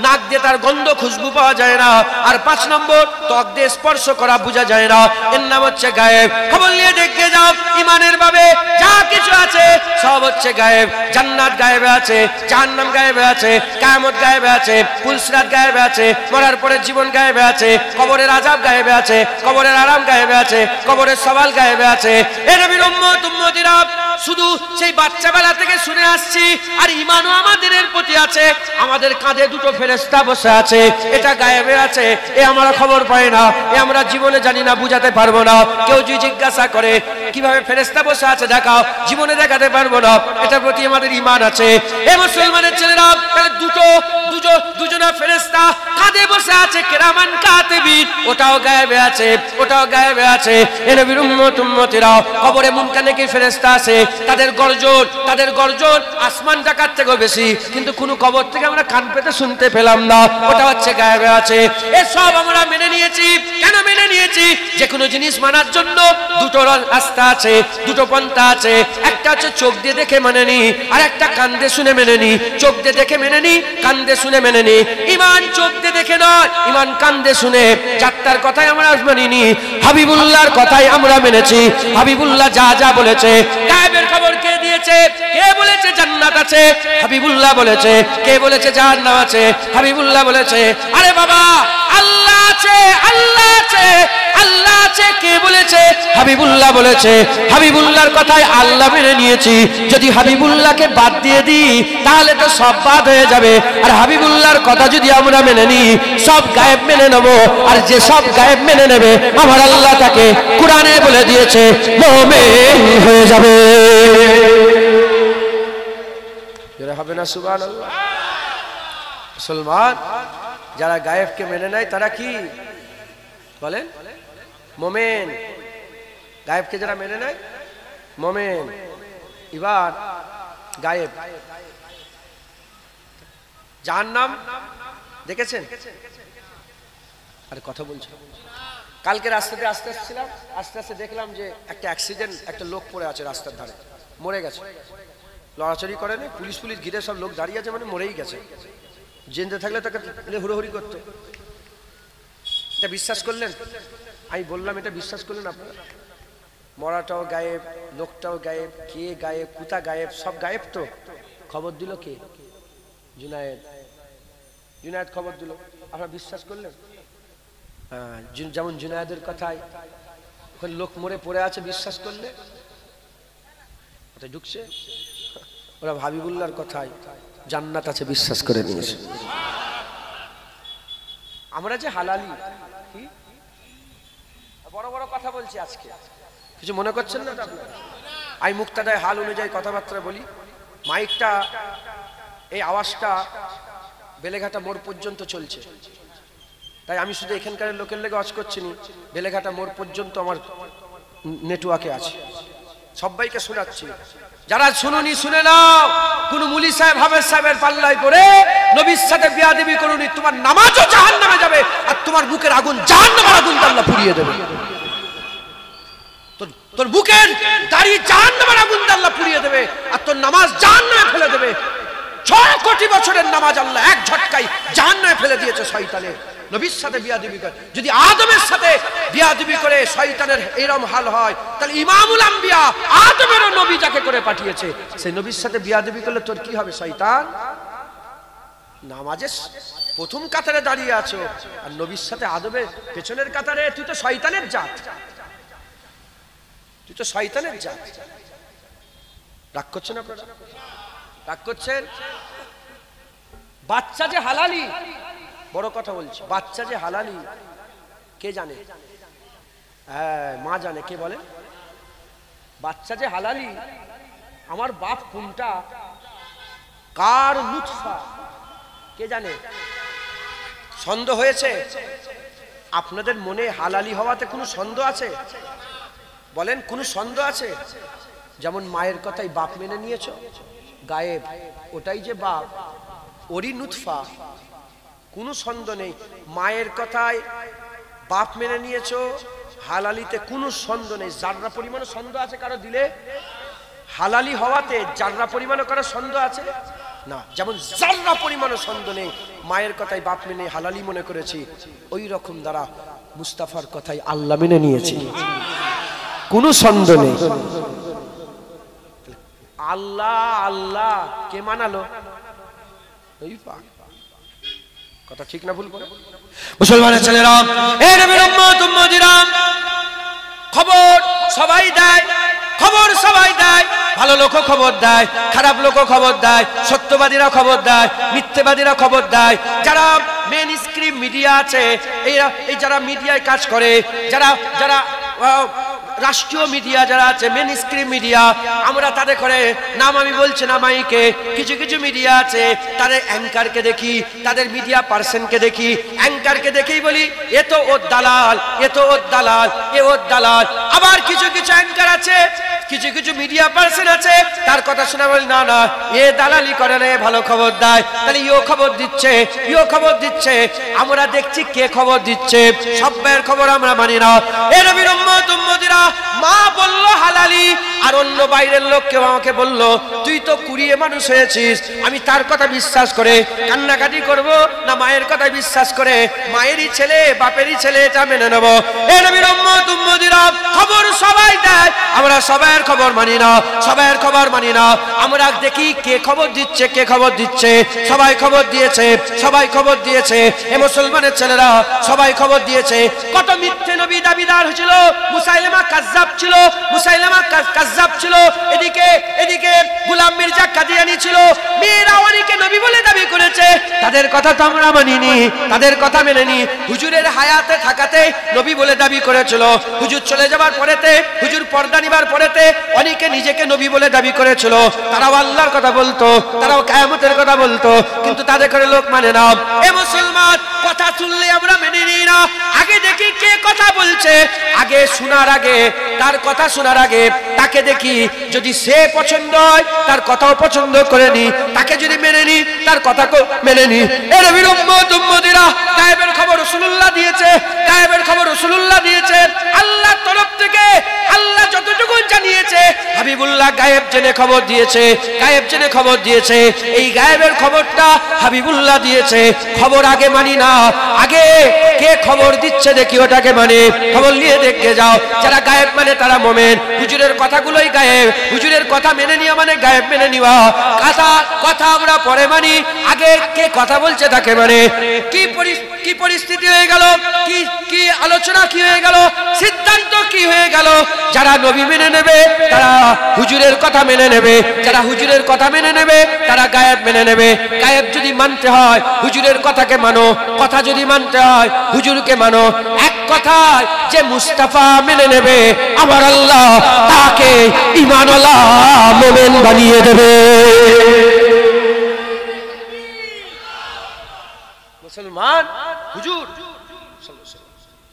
নাক দিয়ে তার গন্ধ খুশবু পাওয়া যায় না, আর 5 নম্বর ত্বক দিয়ে স্পর্শ করা বোঝা যায় না, এর নাম হচ্ছে গায়েব। খবর নিয়ে দেখে যাও, ঈমানের ভাবে যা কিছু আছে সব হচ্ছে গায়েব। জান্নাত গায়েবে আছে, জাহান্নাম গায়েবে আছে, কিয়ামত গায়েবে আছে, পুলসিরাত গায়েবে আছে, মরার পরে জীবন গায়েবে আছে, কবরের আযাব গায়েবে আছে, কবরের আরাম গায়েবে আছে, কবরের সওয়াল গায়েবে আছে। এ নবীর উম্মত উম্মতিরা, শুধু সেই বাচ্চাবেলা থেকে শুনে আসছি, আর ঈমানও আমাদের প্রতি আছে। আমাদের কাঁধে দুটো ফেরেশতা বসে আছে, এটা গায়েবে আছে, এ আমরা খবর পাই না, এ আমরা জীবনে জানি না, বুঝাতে পারবো না। কেউ যদি জিজ্ঞাসা করে কিভাবে ফেরেশতা বসে আছে দেখাও, জীবনে দেখাতে পারবো না। এটার প্রতি আমাদের ঈমান আছে। এ মুসলমানের ছেলেরা, তাহলে দুজনা ফেরেশতা কাঁধে বসে আছে, কিরামান কাতিবিন, ওটাও গায়েবে আছে, ওটাও গায়েবে আছে। এ নবীর উম্মত উম্মতিরা, কবরে মুনকার নাকির ফেরেশতা আছে, তাদের গর্জন আসমান ডাকার থেকেও বেশি, কিন্তু কোনো কবর থেকে আমরা কান পেতে শুনতে পেলাম না, ওটা হচ্ছে গায়েবে আছে। এসব আমরা মেনে নিয়েছি। কেন মেনে নিয়েছি? যে কোনো জিনিস মানার জন্য দুটো রাস্তা আছে, দুটো পন্থা আছে। একটা হচ্ছে চোখ দিয়ে দেখে মেনে নি, আর একটা কান দিয়ে শুনে মেনে নি। চোখ দিয়ে দেখে মেনে নি, কান দিয়ে শুনে মেনে নি। ঈমান চোখ দিয়ে দেখে নয়, ঈমান কান দিয়ে শুনে। যাত্রার কথাই আমরা মানিনি, হাবিবুল্লাহর কথাই আমরা মেনেছি। হাবিবুল্লাহ যা যা বলেছে, গায়েবের খবর কে দিয়েছে? কে বলেছে জান্নাত আছে? হাবিবুল্লাহ বলেছে। কে বলেছে জাহান্নাম আছে? হাবিবুল্লাহ বলেছে। আরে বাবা, আল্লাহ আছে, আল্লাহ আছে, আল্লাহ আছে, কে বলেছে? হাবিবুল্লাহ বলেছে। হাবিবুল্লাহর কথাই আল্লাহ মেনে নিয়েছি। যদি হাবিবুল্লাহকে বাদ দিয়ে দিই তাহলে তো সব বাদ হয়ে যাবে। আর হাবিবুল্লাহর কথা যদি আমরা মেনে নিই, সব গায়েব মেনে নেব। আর যে সব গায়েব মেনে নেবে, আমার আল্লাহ তাকে কোরআনে বলে দিয়েছে মুমিন হয়ে যাবে। এরা হবে না সুবহানাল্লাহ? মুসলমান যারা গায়েবকে মেনে নেয় তারা কি বলেন? মুমিন। গায়েবকে যারা মেনে নেয় মুমিন। এবার গায়েব জাহান্নাম দেখেছেন? আরে কথা বলছো। কালকে রাস্তাতে আস্তে আসছিলাম, আস্তে আস্তে দেখলাম যে একটা অ্যাক্সিডেন্ট, একটা লোক পড়ে আছে রাস্তার ধারে, মরে গেছে। লড়াচড়ি করে না, পুলিশ ঘিরে সব লোক দাঁড়িয়ে আছে, মানে মরেই গেছে। জিন্দে থাকলে তাকে হুড়োহুড়ি করতো। এটা বিশ্বাস করলেন? আমি বললাম এটা বিশ্বাস করলেন আপনারা? মরাটাও গায়েব, লোকটাও গায়েব, কে গায়েব, কোথা গায়েব, সব গায়েব। তো খবর দিল কে? জুনায়েদ খবর দিল। আপনারা বিশ্বাস করলেন? যেমন জুনায়েদের কথায় ওখানে লোক মরে পড়ে আছে, বিশ্বাস করলে ঢুকছে। ওরা হাবিবুল্লাহর কথায় জান্নাত আছে বিশ্বাস করে নিয়েছে। আমরা যে হালালি, কি বড় বড় কথা বলছি আজকে, কিছু মনে করছেন না? আমি মুক্তাদায় হাল অনুযায়ী কথাবার্তা বলি। মাইকটা, এই আওয়াজটা বেলেঘাটা মোড় পর্যন্ত চলছে, তাই আমি শুধু এখানকার লোকের লেগে ওয়াজ করছি না, বেলেঘাটা মোড় পর্যন্ত আমার নেটওয়ার্কে আছে, সবাইকে শোনাচ্ছি। যারা শুনুনি শুনে নাও। কোন মুলি সাহেব, হাফেজ সাহেবের পাল্লায় পড়ে নবীর সাথে বিয়াদবি করুনি, তোমার নামাজও জাহান্নামে যাবে, আর তোমার বুকের আগুন জাহান্নামের আগুন আল্লাহ পুড়িয়ে দেবে। তোর বুকের দাড়ি জাহান্নামের আগুন আল্লাহ পুড়িয়ে দেবে, আর তোর নামাজ জাহান্নামে ফেলে দেবে। 6 কোটি বছরের নামাজ আল্লাহ এক ঝটকায় জাহান্নামে ফেলে দিয়েছে শয়তানের। নবীর সাথে বিয়াদবি করে, যদি আদমের সাথে বিয়াদবি করে শয়তানের এরকম হাল হয়, তাহলে ইমামুল আম্বিয়া আদমেরও নবী যাকে করে পাঠিয়েছে, সেই নবীর সাথে বিয়াদবি করলে তোর কি হবে? শয়তান। নামাজের প্রথম কাতারে দাঁড়িয়ে আছো, আর নবীর সাথে আদমের পেছনের কাতারে, তুই তো শয়তানের জাত, তুই তো শয়তানের জাত। রাগ করছেন আপনারা? রাগ করছেন? বাচ্চা যে হালালি, বড় কথা বলছি, বাচ্চা যে হালালি কে জানে? হ্যাঁ, মা জানে। কে বলে? বাচ্চা যে হালালি, আমার বাপ কোনটা, কার লুৎফা, কে জানে? সন্দেহ হয়েছে? আপনাদের মনে হালালি হওয়াতে কোনো সন্দেহ আছে? বলেন, কোনো সন্দেহ আছে? যেমন মায়ের কথাই বাপ মেনে নিয়েছো, গায়েব ওটাই যে বাপ, ওরই নুৎফা, কোনো সন্দেহ নেই। মায়ের কথায় বাপ মেনে নিয়েছো, হালালিতে কোনো সন্দেহ নেই। জাররা পরিমাণে সন্দেহ আছে কারো দিলে? হালালি হওয়াতে জাররা পরিমাণে কারো সন্দেহ আছে না। যেমন জাররা পরিমাণে সন্দেহ নেই মায়ের কথায় বাপ মেনে হালালি মনে করেছি, ওই রকম দ্বারা মুস্তাফার কথাই আল্লাহ মেনে নিয়েছি, কোনো সন্দেহ নেই। আল্লাহ আল্লাহ কে মানালো? ওই পাক। কথা ঠিক না ভুল করে? মুসলমানের ছেলেরা, এই নবীর উম্মত উম্মতিরা, খবর সবাই দেয়, খবর সবাই দেয়। ভালো লোকও খবর দেয়, খারাপ লোকও খবর দেয়, সত্যবাদীরা খবর দেয়, মিথ্যেবাদীরা খবর দেয়। যারা মেন স্ট্রিম মিডিয়া আছে, এই যারা মিডিয়ায় কাজ করে, যারা রাষ্ট্রীয় মিডিয়া যারা আছে, মেন স্ট্রিম মিডিয়া, আমরা তাদের করে নাম আমি বলছি না মাইকে, কিছু কিছু মিডিয়া আছে তাদের অ্যাঙ্কারকে দেখি, তাদের মিডিয়া পার্সনকে দেখি, অ্যাঙ্কারকে দেখেই বলি এ তো ওর দালাল, এ তো ওর দালাল, এ ওর দালাল। আবার কিছু কিছু অ্যাঙ্কার আছে, কিছু কিছু মিডিয়া পার্সন আছে, তার কথা শোনা বলি না না এ দালালি করে না, ভালো খবর দেয়, তাহলে ইও খবর দিচ্ছে, ইও খবর দিচ্ছে। আমরা দেখছি কে খবর দিচ্ছে, সবের খবর আমরা মানি না। এ নবীর উম্মত উম্মতিরা, মা বলল হালালি, আর অন্য বাইরের লোক কেউ আমাকে বলল তুই তো কুড়িয়ে মানুষ হয়েছিস, আমি তার কথা বিশ্বাস করে কান্নাকাটি করব না মায়ের কথা বিশ্বাস করে মায়েরই ছেলে বাপেরই ছেলে এটা মেনে নেব? এ নবীর উম্মত উম্মতিরা, খবর সবাই দেয়, আমরা সবার খবর মানি না, সবার খবর মানি না। আমরা দেখি কে খবর দিচ্ছে, কে খবর দিচ্ছে। সবাই খবর দিয়েছে, সবাই খবর দিয়েছে, এ মুসলমানের ছেলেরা সবাই খবর দিয়েছে। কত মিথ্যে নবী দাবিদার ছিল, মুসাইলামা কাজ্জাব ছিল, মুসাইলামা কাজ্জাব ছিল, এদিকে এদিকে গোলাম মির্জা কাদিয়ানী ছিল, মীরাওয়ানিকে নবী বলে দাবি করেছে। তাদের কথা তো আমরা মানিনি, তাদের কথা মেনেনি। হুজুরের হায়াতে থাকাতে নবী বলে দাবি করেছিল, হুজুর চলে যাবার পরেতে, হুজুর পর্দা নিবার পরেতে অনেকে নিজেকে নবী বলে দাবি করেছিল। তারাও আল্লাহর কথা বলতো, তারাও কিয়ামতের কথা বলতো, কিন্তু তাদের করে লোক মানে না। এ মুসলমান, কথা শুনলে আমরা মেনে নিই না, আগে দেখি কে কথা বলছে, আগে শোনার আগে, তার কথা শোনার আগে তাকে দেখি, যদি সে পছন্দ হয় তার কথাও পছন্দ করে নি, তাকে যদি মেনে নি তার কথাকেও মেনে নি। এ নবীর উম্মত উম্মতিরা, গায়েবের খবর রাসূলুল্লাহ দিয়েছে, গায়েবের খবর রাসূলুল্লাহ দিয়েছে। আল্লাহর তরফ থেকে আল্লাহ যতটুকু জানিয়েছে, হাবিবুল্লাহ গায়েব জেনে খবর দিয়েছে, গায়েব জেনে খবর দিয়েছে। এই গায়েবের খবরটা হাবিবুল্লাহ দিয়েছে। খবর আগে মানি না, আগে কে খবর দিচ্ছে দেখি ওটাকে মানে, খবর নিয়ে দেখে যাও। যারা গায়েব মানে তারা মোমেন। হুজুরের কথাগুলোই গায়েব, হুজুরের কথা মেনে নিও মানে গায়েব মেনে নিওয়া। কথা আমরা পরে মানি, আগে কে কথা বলছে তাকে মানে। কি পরিস্থিতি হয়ে গেল, কি আলোচনা কি হয়ে গেল, সিদ্ধান্ত কি হয়ে গেল। যারা নবী মেনে নেবে তারা হুজুরের কথা মেনে নেবে, যারা হুজুরের কথা মেনে নেবে তারা গায়েব মেনে নেবে। গায়েব যদি মানতে হয় হুজুরের কথাকে মানো, কথা যদি মানতে হয় হুজুরকে মানো। এক কথায় যে মুস্তাফা মেনে নেবে, আমার আল্লাহ তাকে ঈমানওয়ালা মুমিন বানিয়ে দেবে। মুসলমান, হুজুর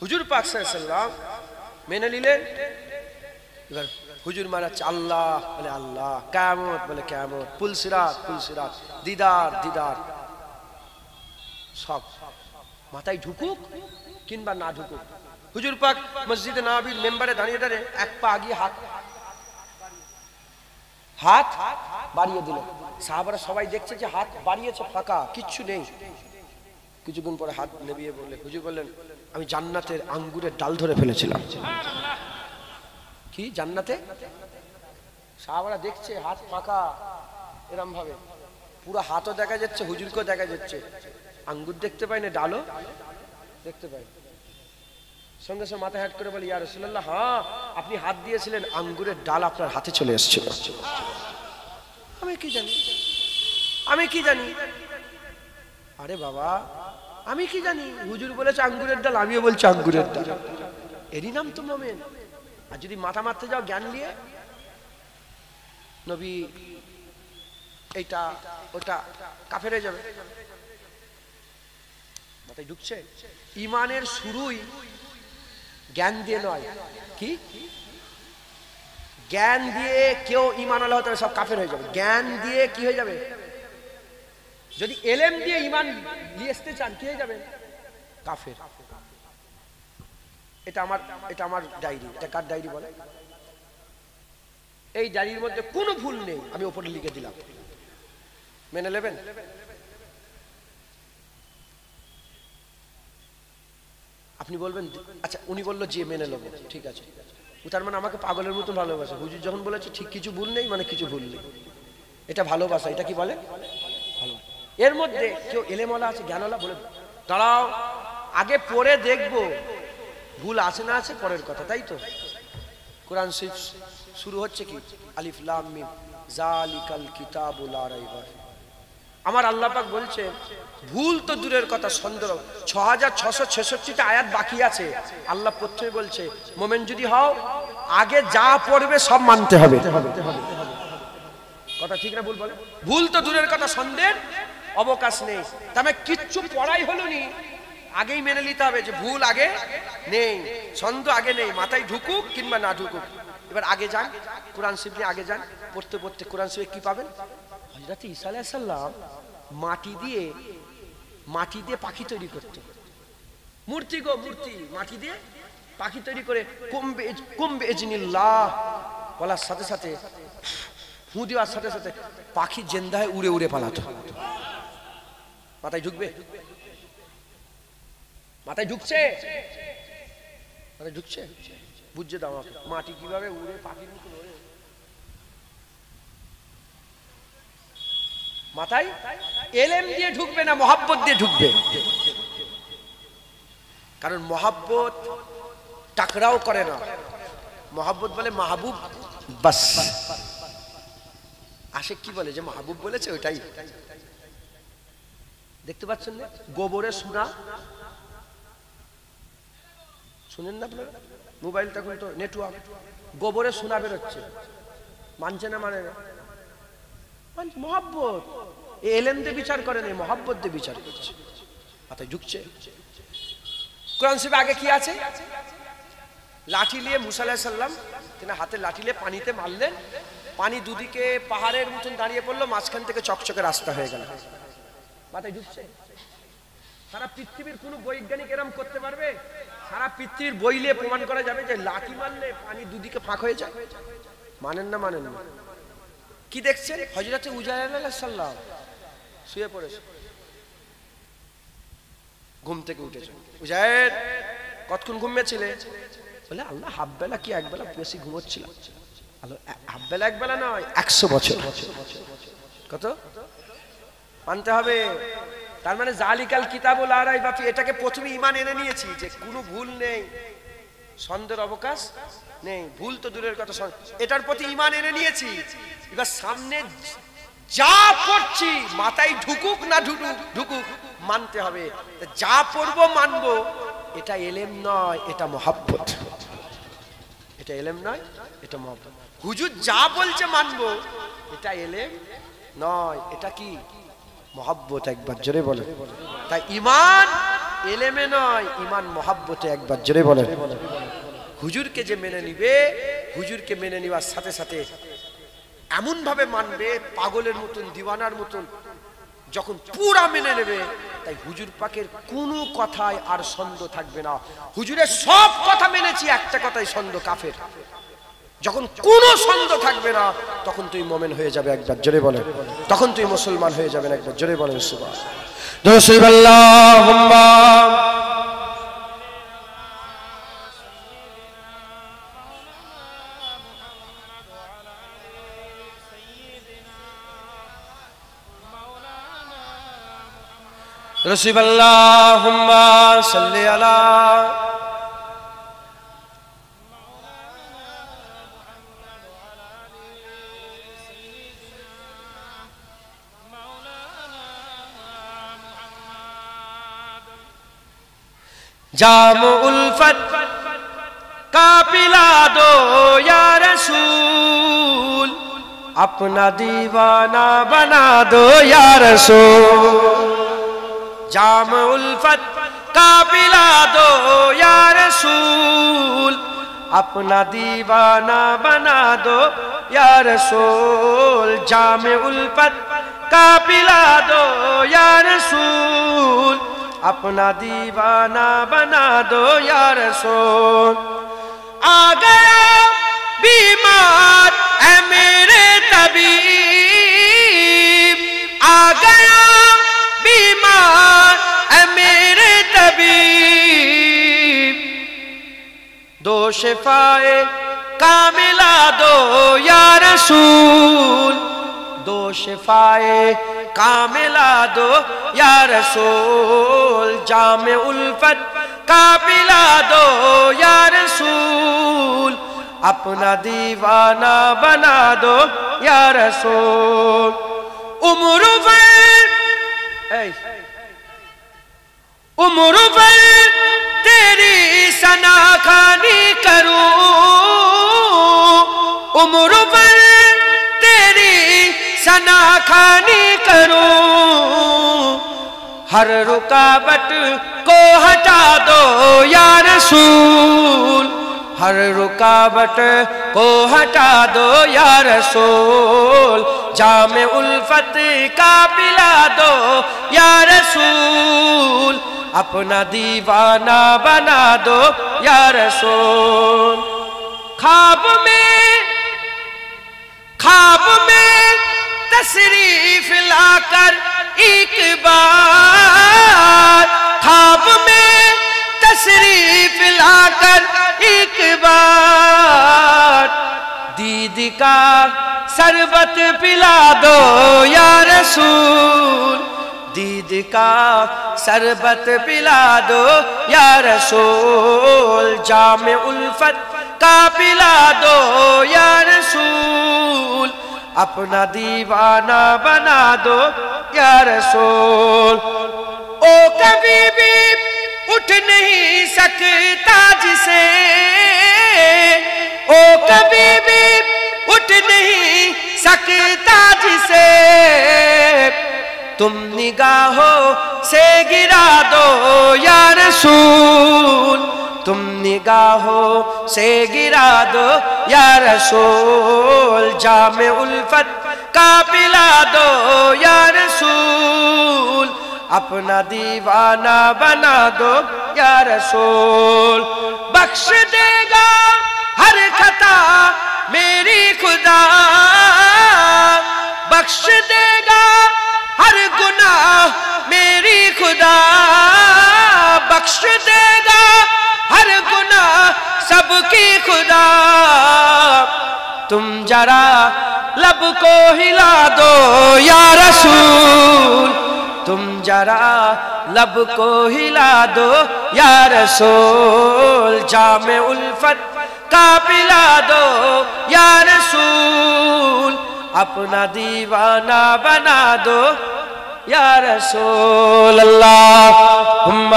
হুজুর পাক সাল্লাল্লাহু আলাইহি ওয়াসাল্লাম মেনে নিলেন। এবার হুজুর মানাচ্ছে আল্লাহ বলে আল্লাহ, কিয়ামত বলে কিয়ামত, পুলসিরাত পুলসিরাত, দিদার দিদার, সব মাথায় ঢুকুক কিংবা না ঢুকুক। হুজুর পাক মসজিদে নববীর মেম্বারে দাঁড়িয়ে দাঁড়িয়ে এক পা আগিয়ে হাত বাড়িয়ে দিল। সাহাবারা সবাই দেখছে যে হাত বাড়িয়েছে, ফাঁকা, কিচ্ছু নেই। কিছুক্ষণ পরে হাত নেবিয়ে বললে, হুজুর বললেন আমি জান্নাতের আঙ্গুরের ডাল ধরে ফেলেছিলাম। কি জান্নাতে? সাহাবারা দেখছে হাত ফাঁকা, এরম ভাবে পুরো হাতও দেখা যাচ্ছে, হুজুরকেও দেখা যাচ্ছে, আঙ্গুর দেখতে পাই না, ডালও দেখতে পাই। সঙ্গে সঙ্গে মাথা হেট করে বলি, ইয়া রাসূলুল্লাহ, হ্যাঁ আপনি হাত দিয়েছিলেন, আঙ্গুরের ডাল আপনার হাতে চলে এসেছিল। আমি কি জানি, আমি কি জানি? আরে বাবা, আমি কি জানি? হুজুর বলেছে আঙ্গুরের ডাল, আমিও বলছি আঙ্গুরের ডাল। এরই নাম তো মোমেন। আর যদি মাথা মারতে যাও জ্ঞান নিয়ে, নবী এইটা ওটা, কাফের হয়ে যাবে। মাথায় ঢুকছে? ঈমানের শুরুই জ্ঞান দিয়ে নয়। কি জ্ঞান দিয়ে কেউ ঈমানওয়ালা হতে হবে, সব কাফের হয়ে যাবে। জ্ঞান দিয়ে কি হয়ে যাবে? যদি এলেম দিয়ে ঈমান নিয়ে আসতে চান কি হয়ে যাবে? কাফের। এটা আমার ডায়েরি। এটা কার ডায়েরি বলে? এই ডায়েরির মধ্যে কোনো ভুল নেই, আমি উপরে লিখে দিলাম, মেনে নেবেন? আপনি বলবেন আচ্ছা, উনি বললো যে মেনে নেব, ঠিক আছে। তার মানে আমাকে পাগলের মতো ভালোবাসে। হুজুর যখন বলেছে ঠিক কিছু ভুল নেই, মানে কিছু ভুল নেই, এটা ভালোবাসা। এটা কি বলে? ভালো। এর মধ্যে কেউ এলেমওয়ালা আছে, জ্ঞানওয়ালা, বলে দাঁড়াও আগে পড়ে দেখবো ভুল আছে না আছে পরের কথা, তাই তো? কোরআন শরীফ শুরু হচ্ছে কি? আলিফ লাম মিম, যালিকাল কিতাবু লা রাইবা ফিহি। আমার আল্লাহ পাক বলছে ভুল তো দূরের কথা, সন্দেহ 6666টা আয়াত বাকি আছে। আল্লাহ প্রথমে বলছে মোমেন যদি হও আগে যা পড়বে সব মানতে হবে। কথা ঠিক না ভুল বলে? ভুল তো দূরের কথা, সন্দেহের অবকাশ নেই। তবে কিচ্ছু পড়াই হলো নি, আগেই মেনে নিতে হবে যে ভুল আগে নেই, সন্দেহ আগে নেই, মাথায় ঢুকুক কিংবা না ঢুকুক। এবার আগে যান, কোরআন শরীফ নিয়ে আগে যান, পড়তে পড়তে কোরআন শরীফে কি পাবেন? হযরত ঈসা আলাইহিস সালাম মাটি দিয়ে পাখি তৈরি করতে, মূর্তি গো মূর্তি, মাটি দিয়ে পাখি তৈরি করে কুম্বে ইজনিল্লাহ বলার সাথে সাথে, ফু দেওয়ার সাথে সাথে পাখি জিন্দা হয়ে উড়ে উড়ে পালাতো। মাথায় ঢুকবে? মাথায় ঢুকছে? মাথায় ঢুকছে? বুঝছে দাও মাটি কিভাবে উড়ে পাখির মতো উড়ে। মাথায় এলেম দিয়ে ঢুকবে না, মহাব্বত দিয়ে ঢুকবে। কারণ মহাব্বত টাকরাও করে না, মহাব্বত বলে মাহবুব বাস। আশিক কি বলে যে মাহবুব বলেছে ওইটাই। দেখতে পাচ্ছেন না গোবরে সোনা? শুনেন না আপনারা? মোবাইল তখন তো নেটওয়ার্ক, গোবরে সোনা বেরোচ্ছে, মানছে না? মানে মহাব্বত। এলেম দিয়ে বিচার করে নেই, মহাব্বত দিয়ে বিচার করছে। মাথায় ঢুকছে? কোরআন শরীফে আগে কি আছে? লাঠি নিয়ে মুসা আলাইহিস সালাম তিনি হাতে লাঠি নিয়ে পানিতে মারলেন, পানি দুদিকে পাহাড়ের মতন দাঁড়িয়ে পড়লো, মাঝখান থেকে চকচকে রাস্তা হয়ে গেল। মাথায় ঢুকছে? সারা পৃথিবীর কোন বৈজ্ঞানিক এরম করতে পারবে? সারা পৃথিবীর বইলে প্রমাণ করা যাবে যে লাঠি মারলে পানি দুদিকে ফাঁক হয়ে যায়? মানেন না? মানেন না? কি দেখছেন? হযরত উজাইর আলাইহিস সালাম শুয়ে পড়েছে, ঘুম থেকে উঠেছে। উজাইর কতক্ষণ ঘুমিয়েছিলে? বলে আল্লাহ হাফ বেলা কি এক বেলা বেশি ঘুমোচ্ছিলাম। হাফ বেলা এক বেলা নয়, 100 বছর। কত মানতে হবে? তার মানে জালিকাল কিতাবুল লা রাইবা ফি, এটাকে প্রথমে ঈমান এনে নিয়েছি যে কোনো ভুল নেই, সন্দেহের অবকাশ নেই। ভুল তো দূরের কথা, এটার প্রতি ঈমান এনে নিয়েছি। এবার সামনে যা পড়ছি মাথায় ঢুকুক না ঢুকুক মানতে হবে। যা পড়বো মানবো, এটা এলেম নয়, এটা মহাব্বত। এটা এলেম নয়, এটা মহাব্বত। হুজুর যা বলছে মানবো, এটা এলেম নয়, এটা কি? মহাব্বত। একবার জোরে বলে। তাই ঈমান এলেমে নয়, ঈমান মহাব্বতে। একবার জোরে বলে। হুজুরকে যে মেনে নিবে, হুজুরকে মেনে নেওয়ার সাথে সাথে এমন ভাবে মানবে পাগলের মতন, দিওয়ানার মতন, যখন পুরা মেনে নেবে, তাই হুজুর পাকের কোনো কথায় আর সন্দেহ থাকবে না। হুজুরের সব কথা মেনেছি, একটা কথাই সন্দেহ কাফের। যখন কোনো সন্দেহ থাকবে না, তখন তুই মুমিন হয়ে যাবে। একবার জোরে বলেন। তখন তুই মুসলমান হয়ে যাবেন। একবার জোরে বলেন সুবহানাল্লাহ। রসুলাল্লাহুম্মা সাল্লি আলা जाम उल्फत का पिला दो या रसूल, अपना दीवाना बना दो या रसूल। जाम उल्फत का पिला दो या रसूल, अपना दीवाना बना दो या रसूल। जाम उल्फत का पिला दो या रसूल, अपना दीवाना बना दो या रसूल। आ गया बीमार है मेरे तबीब, आ गया बीमार है मेरे तबीब। दो शिफाए कामिला दो या रसूल, दो शिफाए कामिला दो या रसूल। जामे उल्फत का पिला दो या रसूल, अपना दीवाना बना दो या रसूल। उम्र भर عمر بھر تیری ثنا خوانی کروں، عمر بھر تیری ثنا خوانی کروں، ہر رکاوٹ کو ہٹا دو یا رسول، ہر رکاوٹ کو ہٹا دو یا رسول، جام الفت کا پلا دو یا رسول، اپنا دیوانہ بنا دو یا رسول۔ خواب میں تشریف لا کر ایک بار، خواب میں تشریف لا کر ایک بار، دید کا شربت پلا دو یا رسول، دید کا شربت پلا دو یا رسول، جام الفت کا پلا دو یا رسول، اپنا دیوانہ بنا دو یا رسول۔ او کبھی بھی اٹھ نہیں سکتا جسے، او کبھی بھی اٹھ نہیں سکتا جسے، تم نگاہوں سے گرا دو یا رسول، تم نگاہوں سے گرا دو یا رسول، جام الفت کا پلا دو یا رسول، اپنا دیوانہ بنا دو یا رسول۔ بخش دے گا ہر خطا میری خدا، بخش دے گا ہر گناہ میری خدا، بخش دے گا ہر گناہ سب کی خدا، تم ذرا لب کو ہلا دو یا رسول، تم ذرا لب کو ہلا دو یا رسول، جام الفت کا پلا دو یا رسول، اپنا دیوانہ بنا دو یا رسول اللہم۔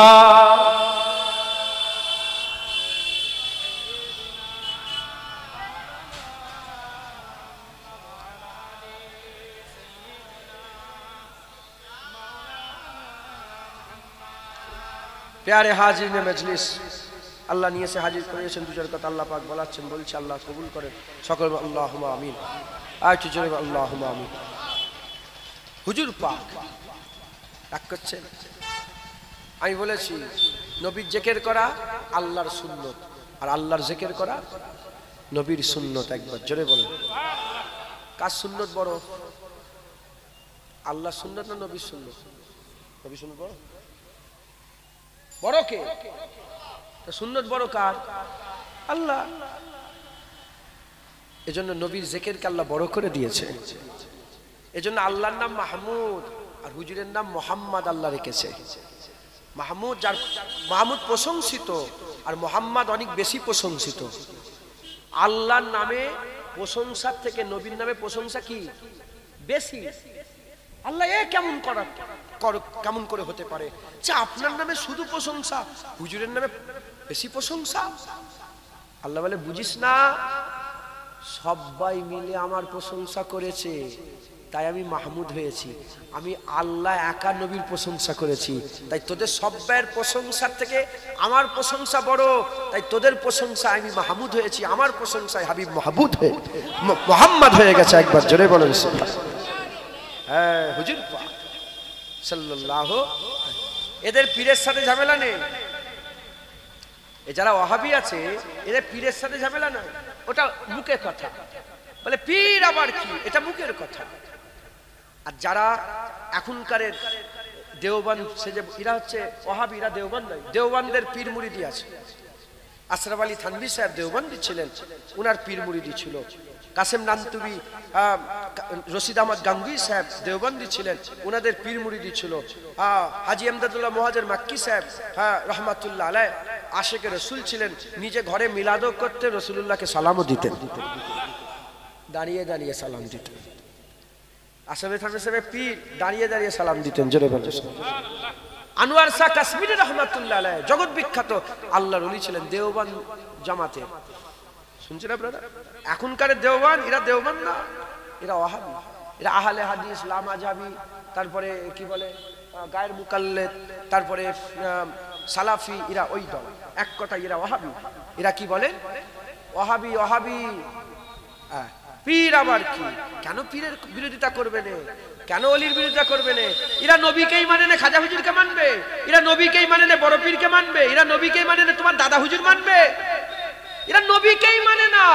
প্যারে হাজির মজলিস, আল্লাহ নিয়ে এসে হাজির করেছেন দুজন কথা, আল্লাহ পাক বলাচ্ছেন, বলছে আল্লাহ কবুল করেন, সকল আল্লাহুম্মা আমিন। আর একটু জোরে আল্লাহুম্মা আমিন। হুজুর পাক রাগ করছেন, আমি বলেছি নবীর জিকির করা আল্লাহর সুন্নত, আর আল্লাহর জিকির করা নবীর সুন্নত। একবার জোরে বলেন, কার সুন্নত বড়, আল্লাহর সুন্নত না নবীর সুন্নত? নবীর সুন্নত বড়, বড় কে? সুন্নত বড় কার? আল্লাহ। এজন্য নবীর জিকিরকে আল্লাহ বড় করে দিয়েছে। এজন্য আল্লাহর নাম মাহমুদ আর হুজুরের নাম মোহাম্মদ আল্লাহ রেখেছে। মাহমুদ, যার মাহমুদ প্রশংসিত আর মোহাম্মদ অনেক বেশি প্রশংসিত। আল্লাহর নামে প্রশংসার থেকে নবীর নামে প্রশংসা কি বেশি? আল্লাহ এ কেমন করে হতে পারে যে আপনার নামে শুধু প্রশংসা, হুজুরের নামে বেশি প্রশংসা? আল্লাহ বলে, বুঝিস না, সবাই মিলে আমার প্রশংসা করেছে তাই আমি মাহমুদ হয়েছি। আমি আল্লাহ একা নবীর প্রশংসা করেছি, তাই তোদের সবাইয়ের প্রশংসার থেকে আমার প্রশংসা বড়, তাই তোদের প্রশংসা আমি মাহমুদ হয়েছি, আমার প্রশংসায় হাবিব মাহমুদ হয়ে মোহাম্মদ হয়ে গেছে। একবার জোরে বলেন হ্যাঁ হুজুর সাল্লাল্লাহু। এদের পীরের সাথে ঝামেলা নেই, এ যারা ওয়াহাবি আছে এদের পীরের সাথে ঝামেলা নাই, ওটা মুখের কথা। বলে পীর আবার কি, এটা মুখের কথা। আর যারা এখনকার দেওবন্দ, সে যে এরা হচ্ছে ওয়াহাবিরা দেওবন্দ, দেওবন্দের পীর মুরিদি আছে। আশরাফ আলী থানভী সাহেব দেওবন্দি ছিলেন, উনার পীর মুরিদি ছিল। কাসেম নানতুবি, রশিদ আহমদ গাঙ্গুই সাহেব দেওবন্দি ছিলেন, উনাদের পীর মুরিদি ছিল। হাজী আমদাদুল্লাহ মুহাজির মাক্কি সাহেব রহমাতুল্লাহ আলাইহ আশেকে রসুল ছিলেন, নিজে ঘরে মিলাদও করতে, রসুলুল্লাহকে সালামও দিতেন, দাঁড়িয়ে দাঁড়িয়ে সালাম দিতেন। আসামে থামে পীর দাঁড়িয়ে দাঁড়িয়ে সালাম দিতেন, জোরে বলেন। আনোয়ার শাহ কাশ্মীরি রহমাতুল্লাহ আলাইহি জগৎ বিখ্যাত আল্লাহর ওলি ছিলেন, দেওবন্দ জামাতে। শুনছেন আপনারা? এখনকার দেওবন্দ, এরা দেওবন্দ না, এরা ওয়াহাবি, এরা আহলে হাদিস, লামাজাবি, তারপরে কি বলে গায়ের মুকাল্লেদ, তারপরে সালাফি, এরা ওই দল। এক কথা এরা ওয়াহাবি। এরা কি বলে? ওয়াহাবি। ওয়াহাবি পীর আবার কি? কেন পীরের বিরোধিতা করবে না? কেন অলির বিরোধিতা করবে না? এরা নবীকেই মানে না খাজা হুজুরকে মানবে, এরা নবীকেই মানে না বড় পীরকে মানবে, এরা নবীকেই মানে না তোমার দাদা হুজুর মানবে, এরা নবীকেই মানে না।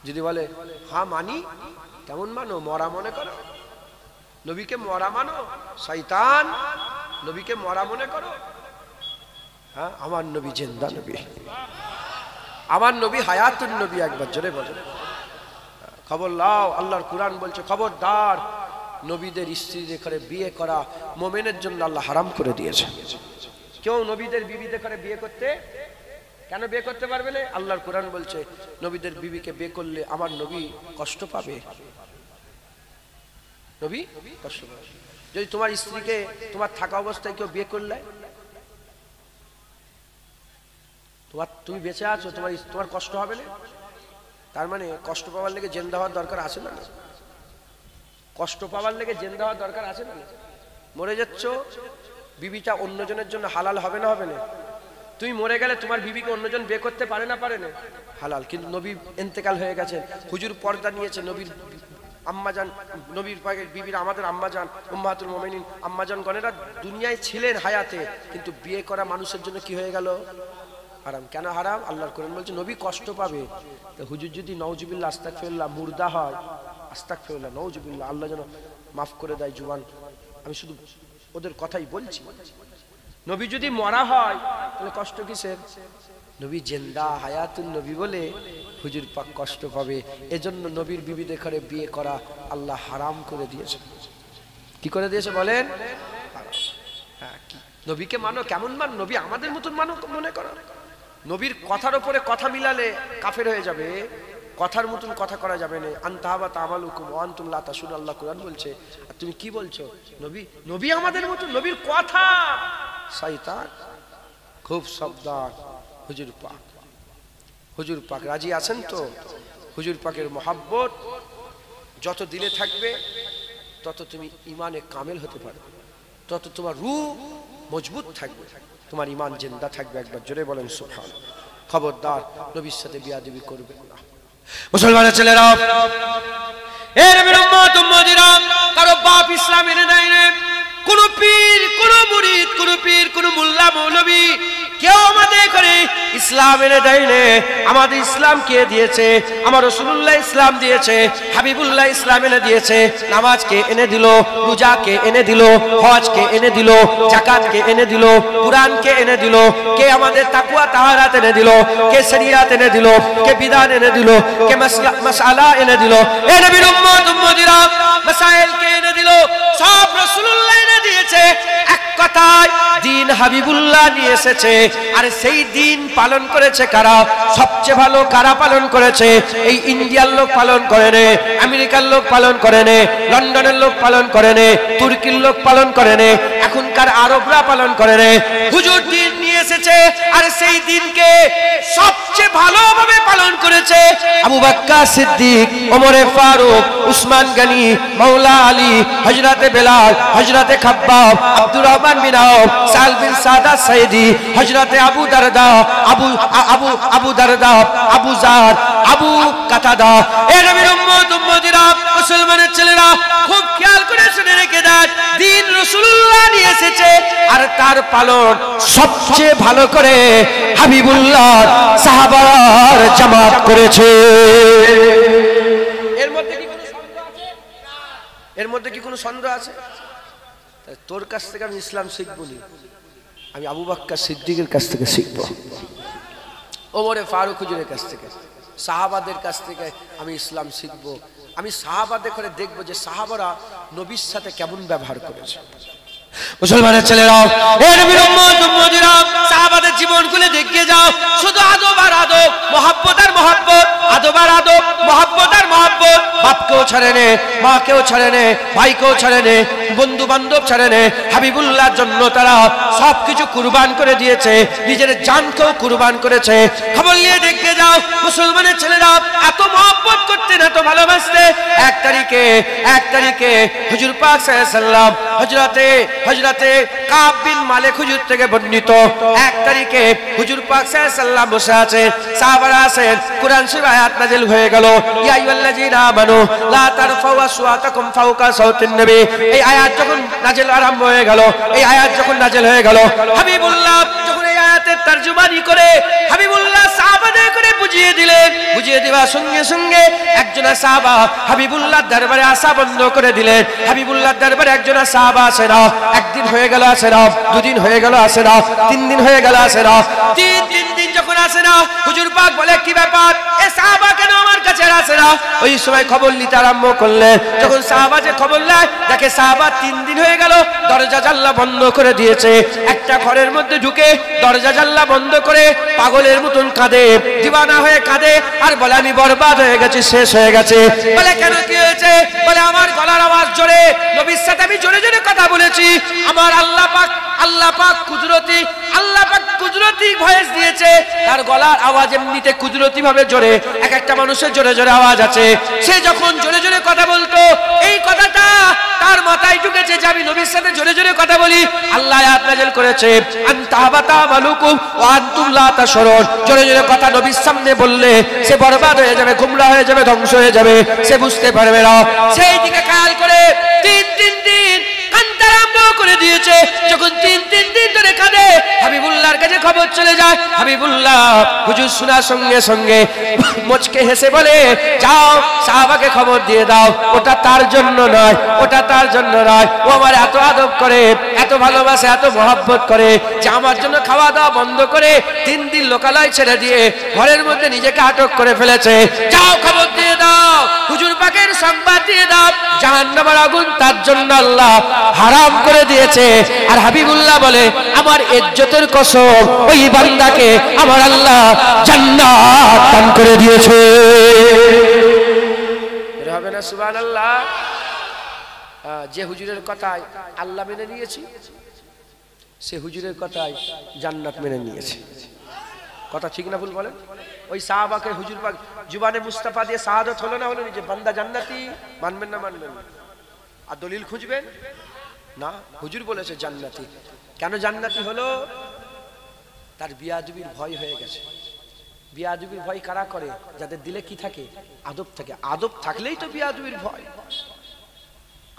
যদি বলে হ্যাঁ মানি, কেমন মানো? মরা মনে করো? নবীকে মরা মানো? শয়তান। নবীকে মরা মনে করো? হ্যাঁ, আমার নবী জিন্দা নবী, আমার নবী হায়াতুন নবী। একবার জোরে বলে খবর লাও। আল্লাহর কুরআন বলছে খবরদার, নবীদের স্ত্রীদের করে বিয়ে করা মুমিনের জন্য আল্লাহ হারাম করে দিয়েছে। কেউ নবীদের বিবিদের করে বিয়ে করতে কেন বিয়ে করতে পারবে না? আল্লাহর কুরআন বলছে নবীদের বিবিকে বিয়ে করলে আমার নবী কষ্ট পাবে, নবী কষ্ট পাবে। যদি তোমার স্ত্রীকে তোমার থাকা অবস্থায় কেউ বিয়ে করলে, তুমি বেঁচে আছো, তোমার কষ্ট হবে না? তার মানে কষ্ট পাওয়ার লেগে জেন্দা হওয়ার দরকার আছে না? কষ্ট পাওয়ার লেগে জেন্দা হওয়ার দরকার আছে না? মরে যাচ্ছ, বিবিটা অন্যজনের জন্য হালাল হবে না? হবে না? তুমি মরে গেলে তোমার বিবিকে অন্যজন বিয়ে করতে পারে না? পারে না? হালাল। কিন্তু নবী ইন্তেকাল হয়ে গেছেন, হুজুর পর্দা নিয়েছে, নবীর আম্মাজান, নবীর পাকের বিবিরা আমাদের আম্মাজান উম্মাহাতুল মুমিনিন আম্মাজান গণেরা দুনিয়ায় ছিলেন হায়াতে, কিন্তু বিয়ে করা মানুষের জন্য কি হয়ে গেল? হারাম। কেন হারাম? আল্লাহর কোরআন বলছে নবী কষ্ট পাবে। তো হুজুর যদি নাউজুবিল্লাহ আস্তাগফিরুল্লাহ মুর্দা হয়, আস্তাগফিরুল্লাহ নাউজুবিল্লাহ, আল্লাহ যেন মাফ করে দেয় জুবান, আমি শুধু ওদের কথাই বলছি। নবী যদি মরা হয় তাহলে কষ্ট কিসের? নবী জিন্দা হায়াতুন নবী বলে হুজুর পাক কষ্ট পাবে। এজন্য নবীর বিবিদের ঘরে বিয়ে করা আল্লাহ হারাম করে দিয়েছে। কি করে দিয়েছে বলেন? হ্যাঁ, নবীকে মানো, কেমন মান? নবী আমাদের মতন মানো মনে করো? নবীর কথার উপরে কথা মিলালে কাফের হয়ে যাবে, কথার মতন কথা করা যাবে না। আনতাহাবা তামালুকুম ওয়া আনতুম লা তাশুন, আল্লাহ কুরআন বলছে। আর তুমি কি বলছো? নবী আমাদের মতন, নবীর কথা। শয়তান খুব সাবধান। হুজুর পাক রাজি আছেন তো? হুজুর পাকের মহব্বত যত দিলে থাকবে তত তুমি ইমানে কামেল হতে পারবে, তত তোমার রূহ মজবুত থাকবে, তোমার ইমান জিন্দা থাকবে। একবার জোরে বলেন সুবহানাল্লাহ। খবরদার নবীর সাথে বিয়াদবি করবে না। মুসলমানের ছেলেরা, এর নবীর উম্মত উম্মতিরা, কারো বাপ ইসলাম এনে দেয় না, কোন পীর, কোন মুরিদ, কোন পীর, কোন মোল্লা মৌলবী কেউ আমাদের করে ইসলাম এনে দেয় না। আমাদের ইসলাম কে দিয়েছে? আমার রাসূলুল্লাহ ইসলাম দিয়েছে, হাবিবুল্লাহ ইসলাম এনে দিয়েছে। নামাজকে এনে দিল, রোজাকে এনে দিল, হজকে এনে দিল, যাকাতকে এনে দিল, কুরআনকে এনে দিল। কে আমাদের তাকওয়া তাহারাত এনে দিল, কে শরীয়ত এনে দিল, কে বিধান এনে দিল, কে মাসআলা এনে দিল। এ নবীর উম্মত উম্মতিরা, মাসাইল কে এনে দিল? সব রাসূলুল্লাহ এনে দিয়েছে। এক কথায় দ্বীন হাবিবুল্লাহ নিয়ে এসেছে। আর সেই দিন পালন করেছে কারা? সবচেয়ে ভালো কারা পালন করেছে? এই ইন্ডিয়ার লোক পালন করে নে, আমেরিকার লোক পালন করে নে, লন্ডনের লোক পালন করে নে, তুর্কির লোক পালন করে নে, এখনকার আরবরা পালন করে নে। হুজুর দিন নিয়ে এসেছে, আর সেই দিনকে সবচেয়ে ভালোভাবে পালন করেছে আবু বকর সিদ্দিক, ওমরে ফারুক, উসমান গনি, মাওলা আলী, হযরতে বেলাল, হযরতে খাব্বাব, আব্দুর রহমান বিন আওফ, সাল বিন সাদাত সাইদি, হযরতে আবু দারদা, আবু দারদা, আবু জার, আবু কাতাদা। এ নবীর উম্মত উম্মতিরা, মুসলমানের ছেলেরা, খুব খেয়াল করে শুনে রেখে দেন, দিন রাসূলুল্লাহ নিয়ে এসেছে, আর তার পালন সবচেয়ে ভালো করে হাবিবুল্লাহ সাহাবার জামাত করেছে। এর মধ্যে কি কোনো সন্দেহ আছে? এর মধ্যে কি কোনো সন্দেহ আছে? তোর কাছ থেকে আমি ইসলাম শিখবো না, আমি আবু বকর সিদ্দিকের কাছ থেকে শিখবো, ওমরে ফারুক হুজুরের কাছ থেকে, সাহাবাদের কাছ থেকে আমি ইসলাম শিখবো। আমি সাহাবাদের করে দেখবো যে সাহাবারা নবীর সাথে কেমন ব্যবহার করেছে। মুসলমানের ছেলেরা, এ নবীর উম্মত উম্মতিরা, সাহাবাদের জীবনগুলো দেখিয়ে যাও, শুধু আদব আর আদব, মহব্বত আর মহব্বত, আদব আর আদব, মহব্বত আর মহব্বত। মহব্বত, বাপকেও ছাড়ে নে, মাকেও ছাড়ে নে, ভাইকেও ছাড়ে নে, বন্ধু বান্ধব ছাড়ে নে, হাবিবুল্লাহর জন্য তারা সবকিছু কুরবান করে দিয়েছে, নিজের জানকেও কুরবান করেছে। খবর নিয়ে দেখতে যাও মুসলমানের ছেলেরা এত মহব্বত করতেন, এত ভালোবাসতে। এক তারিখে হুজুর পাক সাল্লাল্লাহু আলাইহি ওয়াসাল্লাম হযরতে কাব বিন মালিক হুজুর থেকে বর্ণিত, এক তারিখে হুজুর পাক সাল্লাল্লাহু আলাইহি ওয়াসাল্লাম বসে আছে, সাহাবারা আছেন, কোরআন শরীফ আয়াত নাযিল হয়ে গেল, ইয়া আইয়ুহাল্লাযীনা আমানু লা তারফাউ আসওয়াতাকুম ফাওকা সাওতিন নবী। এই আয়াত যখন নাযিল আরম্ভ হয়ে গেল, এই আয়াত যখন নাযিল হয়ে গেল, হাবিবুল্লাহ যখন এই আয়াতের তরজমানি করে হাবিবুল্লাহ সাহাবাদের করে বুঝিয়ে দিলেন, বুঝিয়ে দেওয়ার সঙ্গে সঙ্গে একজন সাহাবা হাবিবুল্লাহর দরবারে আসা বন্ধ করে দিলেন। হাবিবুল্লাহর দরবারে একজন সাহাবা আসে না, একদিন হয়ে গেল আসে না, দুদিন হয়ে গেল আসে না, 3 দিন হয়ে গেল আসে না, তিন দিন যখন আসে না, হুজুর পাক বলে কি ব্যাপার, এ সাহাবা কেন আমার কাছে আসে না? ওই সময় খবর নিতে আরম্ভ করলেন। যখন সাহাবা যে খবর নেয়, দেখে সাহাবা 3 দিন হয়ে গেল দরজা জানলা বন্ধ করে দিয়েছে, একটা ঘরের মধ্যে ঢুকে দরজা জানলা বন্ধ করে পাগলের মতন কাঁদে, দিওয়ানা হয়ে কাঁদে, আর বলে আমি বরবাদ হয়ে গেছি, শেষ হয়ে গেছে। বলে কেন, কি হয়েছে? বলে আমার গলার আওয়াজ জোরে, নবীর সাথে আমি জোরে জোরে কথা বলেছি, আমার আল্লাহ পাক কুদরতি ভয়েস দিয়েছে, তার গলার আওয়াজ এমনিতে কুদরতি ভাবে জোরে, এক একটা মানুষের জোরে জোরে আওয়াজ আছে। সে যখন জোরে জোরে কথা বলতো, এই কথাটা তার মাথায় ঢুকেছে যে আমি নবীর সাথে জোরে জোরে কথা বলি। আল্লাহ আয়াত নাযিল করেছে, আনতাবাতা মালুকুম ওয়া আনতুম লা তাশউরুন। জোরে জোরে কথা নবীর সামনে বললে সে বরবাদ হয়ে যাবে, গোমরাহ হয়ে যাবে, ধ্বংস হয়ে যাবে, সে বুঝতে পারবে না। সেই দিকে খেয়াল করে 3 দিন কান্না আরম্ভ করে দিয়েছে। যখন 3 দিন ধরে কাঁদে, হাবিবুল্লাহর কাছে খবর চলে যায়। হাবিবুল্লাহ হুজুর শোনার সঙ্গে সঙ্গে মুচকে হেসে বলে, যাও সাহাবাকে খবর দিয়ে দাও, ওটা তার জন্য নয়, ওটা তার জন্য নয়, ও আমার এত আদব করে, এত ভালোবাসে, এত মহব্বত করে যে আমার জন্য খাওয়া দাওয়া বন্ধ করে 3 দিন লোকালয় ছেড়ে দিয়ে ঘরের মধ্যে নিজেকে আটক করে ফেলেছে। যাও খবর দিয়ে দাও, হুজুর পাকের সংবাদ দিয়ে দাও, জাহান্নামের আগুন তার জন্য আল্লাহ হারাম করে দিয়েছে। আর হাবিবুল্লাহ বলে, আমার ইজ্জতের কসম, ওই বান্দাকে আমার আল্লাহ জান্নাত দান করে দিয়েছে। এর হবে না সুবহানাল্লাহ? যে হুজুরের কথায় আল্লাহ মেনে নিয়েছি, সে হুজুরের কথায় জান্নাত মেনে নিয়েছে। কথা ঠিক না ভুল বলেন? ওই সাহাবাকে হুজুর পাক জুবানে মুস্তাফা দিয়ে শাহাদাত হলো না, হলো যে বান্দা জান্নাতি, মানবেন না মানবেন না? আর দলিল খুঁজবেন না, হুজুর বলেছে জান্নাতি। কেন জান্নাতি হলো? তার বিয়াদবির ভয় হয়ে গেছে। বিয়াদবির ভয় কারা করে? যাদের দিলে কি থাকে? আদব থাকে। আদব থাকলেই তো বিয়াদবির ভয়,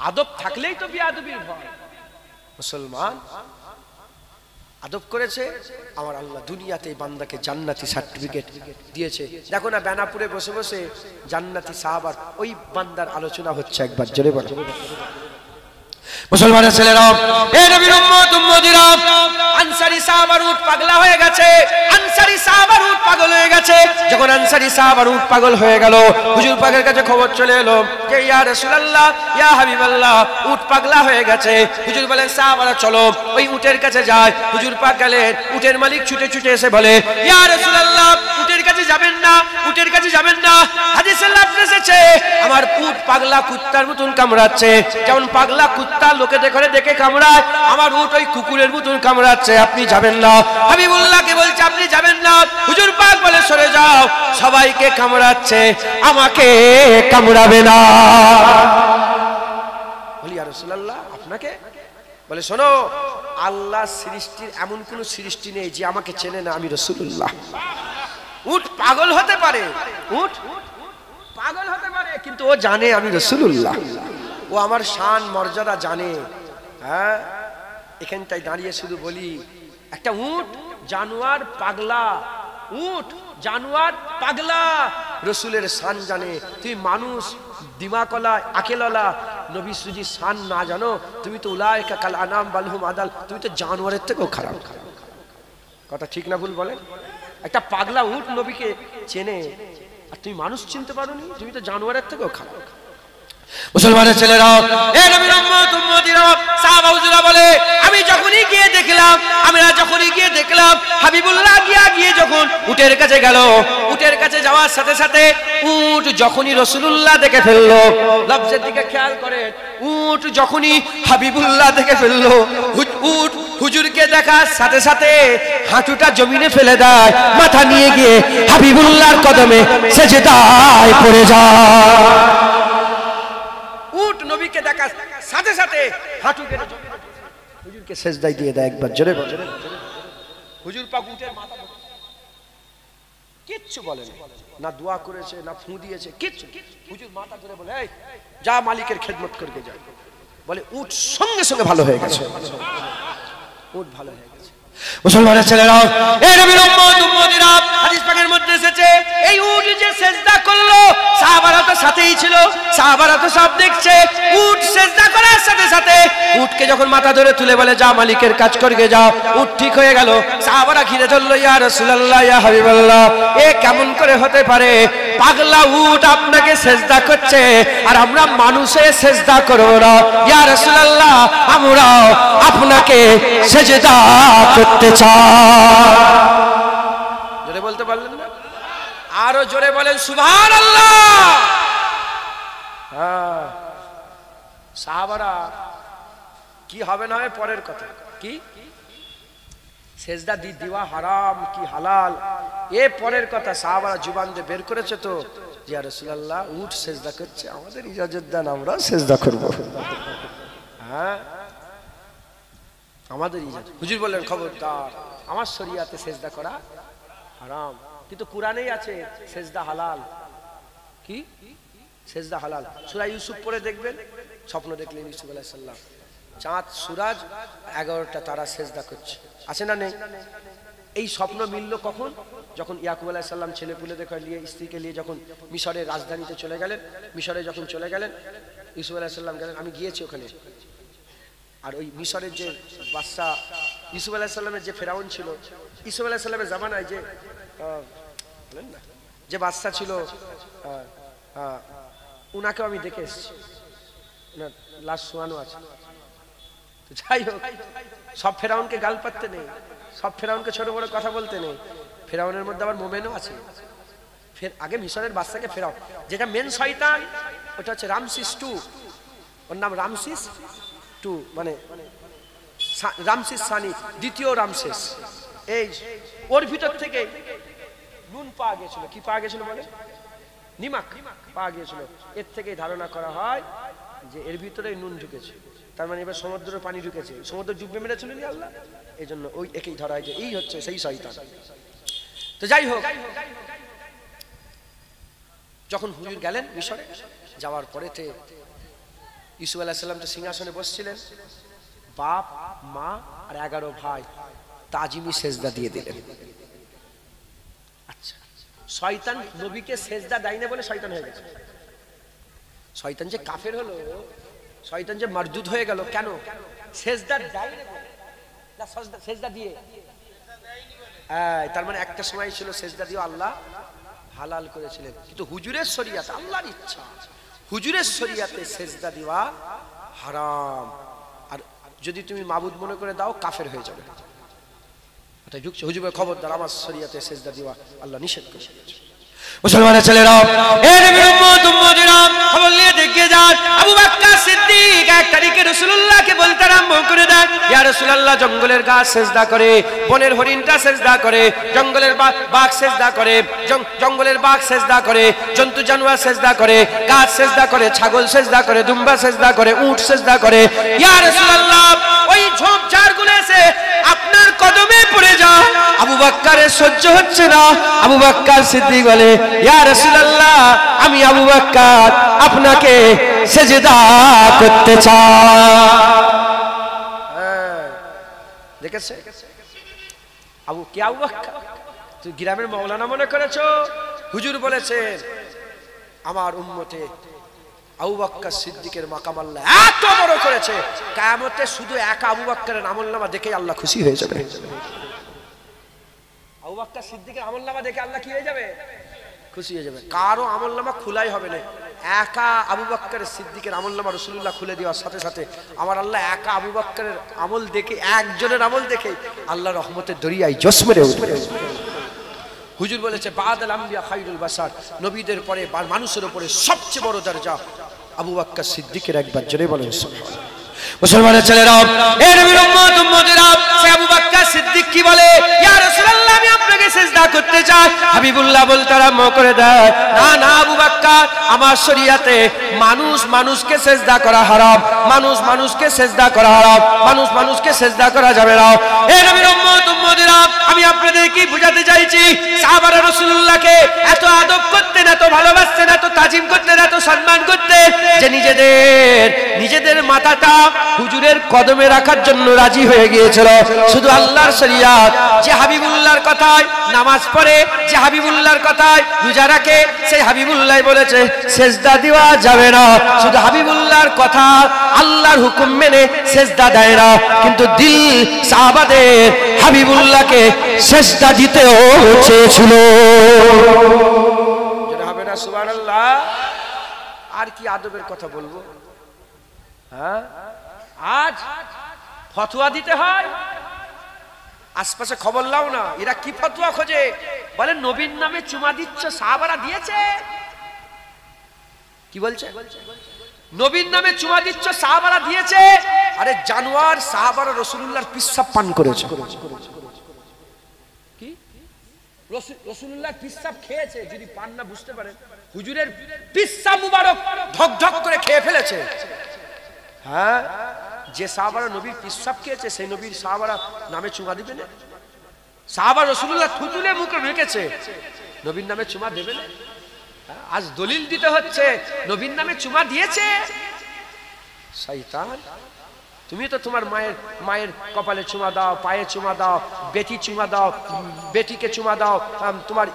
আদব থাকলেই তো বিয়াদবির ভয়। মুসলমান আদব করেছে, আমার আল্লাহ দুনিয়াতে বান্দাকে জান্নাতি সার্টিফিকেট দিয়েছে। দেখো না বেনাপুরে বসে বসে জান্নাতি সাহাবার ওই বান্দার আলোচনা হচ্ছে, একবার জোরে বলো। মুসলমানের ছেলেরা, এ নবীর উম্মত উম্মতিরা, আনসারী সাহাবার উট পাগলা হয়ে গেছে, আনসারী সাহাবার উট পাগল হয়ে গেছে। যখন আনসারী সাহাবার উট পাগল হয়ে গেল, হুজুর পাকের কাছে খবর চলে এলো যে ইয়া রাসূলুল্লাহ, ইয়া হাবিবাল্লাহ, উট পাগলা হয়ে গেছে। হুজুর বলেন সাহাবারা চলো ওই উটের কাছে যায়। হুজুর পাক গেলেন, উটের মালিক ছুটে ছুটে এসে বলে, ইয়া রাসূলুল্লাহ, উটের কাছে যাবেন না, উটের কাছে যাবেন না, হাদিসে লফজ এসেছে আমার উট পাগলা কুত্তার মতন কামড়াচ্ছে। যেমন পাগলা কুত্তা লোকেদের ঘরে দেখে কামড়ায়, আমার উট ওই কুকুরের মতন কামড়াচ্ছে, আপনি যাবেন না। হাবিবুল্লাহকে বলছে আপনি যাবেন না। হুজুর পাক বলে সরে যাও, সবাইকে কামড়াচ্ছে, আমাকে কামড়াবে না। বলি ইয়া রাসূলুল্লাহ আপনাকে? বলে শোনো, আল্লাহ সৃষ্টির এমন কোন সৃষ্টি নেই যে আমাকে চেনে না, আমি রাসূলুল্লাহ। উট পাগল হতে পারে, উট পাগল হতে পারে, কিন্তু ও জানে আমি রাসূলুল্লাহ, ও আমার শান মর্যাদা জানে। হ্যাঁ, এখানটায় দাঁড়িয়ে শুধু বলি, একটা উট জানোয়ার পাগলা, উট জানোয়ার পাগলা, রসুলের শান জানে। তুমি মানুষ দিমাকলা আকেললা, নবী সুজি শান না জানো, তুমি তো উলাইকা কাল আনাম বালহুম আদাল, তুমি তো জানোয়ারের থেকেও খারাপ। কথা ঠিক না ভুল বলেন? একটা পাগলা উট নবীকে চেনে, আর তুমি মানুষ চিনতে পারোনি, তুমি তো জানোয়ারের থেকেও খারাপ। মুসলমানের ছেলেরা, এ নবীর উম্মত উম্মতিরা, সাহাবা হুজুরা বলে, আমি যখনই গিয়ে দেখলাম, আমরা যখনই গিয়ে দেখলাম হাবিবুল্লাহ গিয়ে যখন উটের কাছে গেল, উটের কাছে যাওয়ার সাথে সাথে উট যখনই রাসূলুল্লাহ দেখে ফেললো, লফজের দিকে খেয়াল করে, উট যখনই হাবিবুল্লাহ দেখে ফেললো, উট হুজুরকে দেখার সাথে সাথে হাঁটুটা জমিনে ফেলে দেয়, মাথা নিয়ে গিয়ে হাবিবুল্লাহর কদমে সেজদায় পড়ে যায়। উট নবীকে দেখার সাথে সাথে হাঁটু গেড়ে হুজুরকে সেজদায় দিয়ে দেয়। একবার জোরে বলে, হুজুর পাক উটের মাথা কিচ্ছু বলে না, দোয়া করেছে না ফু দিয়েছে, কিচ্ছু। হুজুর মাথা ধরে বলে, এই যা মালিকের খেদমত করতে যা। বলে উট সঙ্গে সঙ্গে ভালো হয়ে গেছে, উট ভালো হয়ে গেছে। মুসলমানের ছেলেরা, এই নবীর উম্মত-উম্মতিরা, হাদিস পাকের মধ্যে এসেছে এই উট যে সিজদা করলো, সাহাবারা তো সাথেই ছিল, সাহাবারা তো সব দেখছে। উট সিজদা করার সাথে সাথে উটকে যখন মাথা ধরে তুলে বলে যা মালিকের কাজ করবে যা, উট ঠিক হয়ে গেল। সাহাবারা ঘিরে ধরলো, ইয়া রাসূলুল্লাহ, ইয়া হাবিবাল্লাহ, এ কেমন করে হতে পারে? পাগলা উট আপনাকে সিজদা করছে আর আমরা মানুষে সিজদা করব না। ইয়া রাসূলুল্লাহ, আমরা আপনাকে সিজদা করতে চাই। জোরে বলতে পারলেন না? আরো জোরে বলেন সুবহানাল্লাহ। হ্যাঁ, সাহাবারা কি হবে না হবে পরের কথা, কি সেজদা দিওয়া হারাম কি হালাল এ পরের কথা। সাহাবারা জুবান দিয়ে বের করেছে তো, ইয়া রাসূলুল্লাহ উট সেজদা করছে, আমাদের ইজাজত দেন, আমরা সেজদা করব। হ্যাঁ, আমাদের ইজাজত। হুজুর বললেন খবরদার, আমার শরীয়তে সেজদা করা হারাম, কিন্তু কুরআনেই আছে সেজদা হালাল। কি সেজদা হালাল? সূরা ইউসুফ পড়ে দেখবেন, স্বপ্ন দেখলেন ইউসুফ আলাইহিস সালাম, চাঁদ সূরজ 11টা তারা সেজদা করছে, আছে না নেই? এই স্বপ্ন মিলল কখন? যখন ইয়াকুব আলাইহিস সালাম ছেলেপুলে দেখে নিয়ে, স্ত্রীকে নিয়ে যখন মিশরের রাজধানীতে চলে গেলেন, মিশরে যখন চলে গেলেন, ইউসুফ আলাইহিস সালাম গেলেন, আমি গিয়েছি ওখানে। আর ওই মিশরের যে বাদশা ইউসুফ আলাইহিস সালামের যে ফেরাউন ছিল, ইউসুফ আলাইহিস সালামের জামানায় যে বলেন না যে বাদশা ছিল, উনাকেও আমি দেখে এসেছি, ওনার লাশ শোয়ানো আছে। তো যাই হোক, সব ফেরাউনকে গাল পাততে নেই, সব ফেরাউনকে ছোট বড় কথা বলতে নেই। ফেরাউনের মধ্যে আবার মোমেনও আছে। আগে মিশরের বাদশাকে ফেরাউন, যেটা মেন শয়তান, ওটা হচ্ছে রামসিস টু, ওর নাম রামসিস টু, মানে রামসিস সানি, দ্বিতীয় রামসেস। এই ওর ভিতর থেকে নুন পাওয়া গেছিল। কি পাওয়া গেছিল বলে? নিমাক পাওয়া গিয়েছিল। এর থেকে ধারণা করা হয় যে এর ভিতরে নুন ঢুকেছে, তার মানে এবার সমুদ্রের পানি ঢুকেছে, সমুদ্র ডুববে মেরেছিল নি আল্লাহ, এই জন্য ওই একেই ধরা হয় যে এই হচ্ছে সেই শয়তান। তো যাই হোক, যখন হুজুর গেলেন মিশরে, যাওয়ার পরেতে ইউসুফ আলাইহিস সালাম তো সিংহাসনে বসছিলেন, বাপ মা আর 11 ভাই তাজিমি সেজদা দিয়ে দিলেন। আচ্ছা, শয়তান নবীকে সেজদা দেয় না বলে শয়তান হয়ে গেছে। শয়তান যে কাফের হলো, শয়তান যে মারদুদ হয়ে গেল কেন? সেজদা দেয় না, সেজদা দিয়ে। তার মানে একটা সময় ছিল সেজদা দিয়ে আল্লাহ হালাল করেছিলেন, কিন্তু হুজুরের শরীয়তে, আল্লাহর ইচ্ছা, হুজুরের শরীয়তে সেজদা দেওয়া হারাম। আর যদি তুমি মাবুদ মনে করে দাও, কাফের হয়ে যাবে। এটা ঢুকছে হুজুরের খবরদার, আমার শরীয়তে সেজদা দেওয়া আল্লাহ নিষেধ করেছে। মুসলমানের ছেলেরা, এই নবীর উম্মত-উম্মতিরা, খবর নিয়ে দেখে যান, আবু বকর সিদ্দিক এক তারিখে রাসূলুল্লাহকে বলতে আরম্ভ করে দেন, ইয়া রাসূলুল্লাহ, জঙ্গলের গাছ সেজদা করে, বনের হরিণটা সেজদা করে, জঙ্গলের বাঘ সেজদা করে, জঙ্গলের বাঘ সেজদা করে, জন্তু জানোয়ার সেজদা করে, গাছ সেজদা করে, ছাগল সেজদা করে, দুম্বা সেজদা করে, উট সেজদা করে। ইয়া রাসূলুল্লাহ, ওই ঝোপঝাড়গুলো এসে আপনার কদমে পড়ে যায়। আবু বকরের সহ্য হচ্ছে না। আবু বকর সিদ্দিক বলে, ইয়া রাসূলুল্লাহ, আমি আবু বকর আপনাকে সেজদা করতে চাই। দেখেছে আবু, কে আবু বকর? তুই গ্রামের মাওলানা মনে করেছো? হুজুর বলেছেন আমার উম্মতে আবু বকর সিদ্দিকের মাকাম আল্লাহ এত বড় করেছে, কিয়ামতে শুধু এক আবু বকরের আমলনামা দেখে আল্লাহ খুশি হয়ে যাবে। আবু বকর সিদ্দিকের আমলনামা দেখে আল্লাহ কি হয়ে যাবে? খুশি হয়ে যাবে। কারো আমলনামা খোলাই হবে না, একা আবু বকর সিদ্দিকের আমলনামা রাসূলুল্লাহ খুলে দেওয়ার সাথে সাথে আমার আল্লাহ একা আবু বকরের আমল দেখে, একজনের আমল দেখে আল্লাহ রহমতের দরিয়ায় জোশ মেরে উঠবে। হুজুর বলেছে বাদাল আম্বিয়া খায়রুল বাশার, নবীদের পরে মানুষের উপরে সবচেয়ে বড় দরজা আবু বকর সিদ্দিকের। একবার জোরে বলেন সুবহানাল্লাহ। মুসলমানের ছেলেরা, এ নবীর উম্মত উম্মতেরা, সে আবু বকর সিদ্দিক কি বলে, ইয়া রাসূলুল্লাহ আমি আপনাকে সিজদা করতে চাই। হাবিবুল্লাহ বলতে আরম্ভ করে দেয়, না না আবু বকর, আমার শরীয়তে মানুষ মানুষকে সিজদা করা হারাম, মানুষ মানুষকে সিজদা করা হারাম, মানুষ মানুষকে সিজদা করা যাবে না। এ নবীর উম্মত উম্মতেরা, আমি আপনাদের কি বুঝাতে চাইছি, সাহাবারা রাসূলুল্লাহকে এত আদব করতেন, এত ভালোবাসতেন, এত তাজিম করতেন, এত সম্মান করতেন যে নিজেদের মাথাটা হুজুরের কদমে রাখার জন্য রাজি হয়ে গিয়েছিল। শুধু আল্লাহর শরীয়ত, যে হাবিবুল্লাহর কথায় নামাজ পড়ে, যে হাবিবুল্লাহর কথায় রোজা রাখে, সেই হাবিবুল্লাহ বলেছে সিজদা দেওয়া যাবে না। শুধু হাবিবুল্লাহর কথা, আল্লাহর হুকুম মেনে সিজদা দেয় না, কিন্তু দিল সাহাবাদের হাবিবুল্লাহকে সিজদা দিতেও চেয়েছিল। যেটা হবে না সুবহানাল্লাহ। আর কি আদবের কথা বলবো? হ্যাঁ, আজ ফতোয়া দিতে হয়, আশপাশে খবর লাও না, এরা কি ফতোয়া খোঁজে, বলে নবীর নামে চুমা দিচ্ছ, সাহাবারা দিয়েছে। কি বলছে? নবীর নামে চুমা দিচ্ছ, সাহাবারা দিয়েছে। আরে জানোয়ার, সাহাবারা রাসূলুল্লাহর পিসাব পান করেছে। কি রাসূলুল্লাহর পিসাব খেয়েছে? যদি পান না বুঝতে পারেন, হুজুরের পিসাব মুবারক ঢক ঢক করে খেয়ে ফেলেছে। হ্যাঁ, যে সাহাবারা নবীর পিসাব খেয়েছে, সেই নবীর সাহাবারা নামে চুমা দিবে না? সাহাবা রাসূলুল্লাহ থুতুলে মুখে রেখেছে, নবীর নামে চুমা দেবে না? আজ দলিল দিতে হচ্ছে নবীর নামে চুমা দিয়েছে। শয়তান, তুমি তো তোমার মায়ের কপালে চুমা দাও, পায়ে চুমা দাও, বেটি চুমা দাও, বেটিকে চুমা দাও, তোমার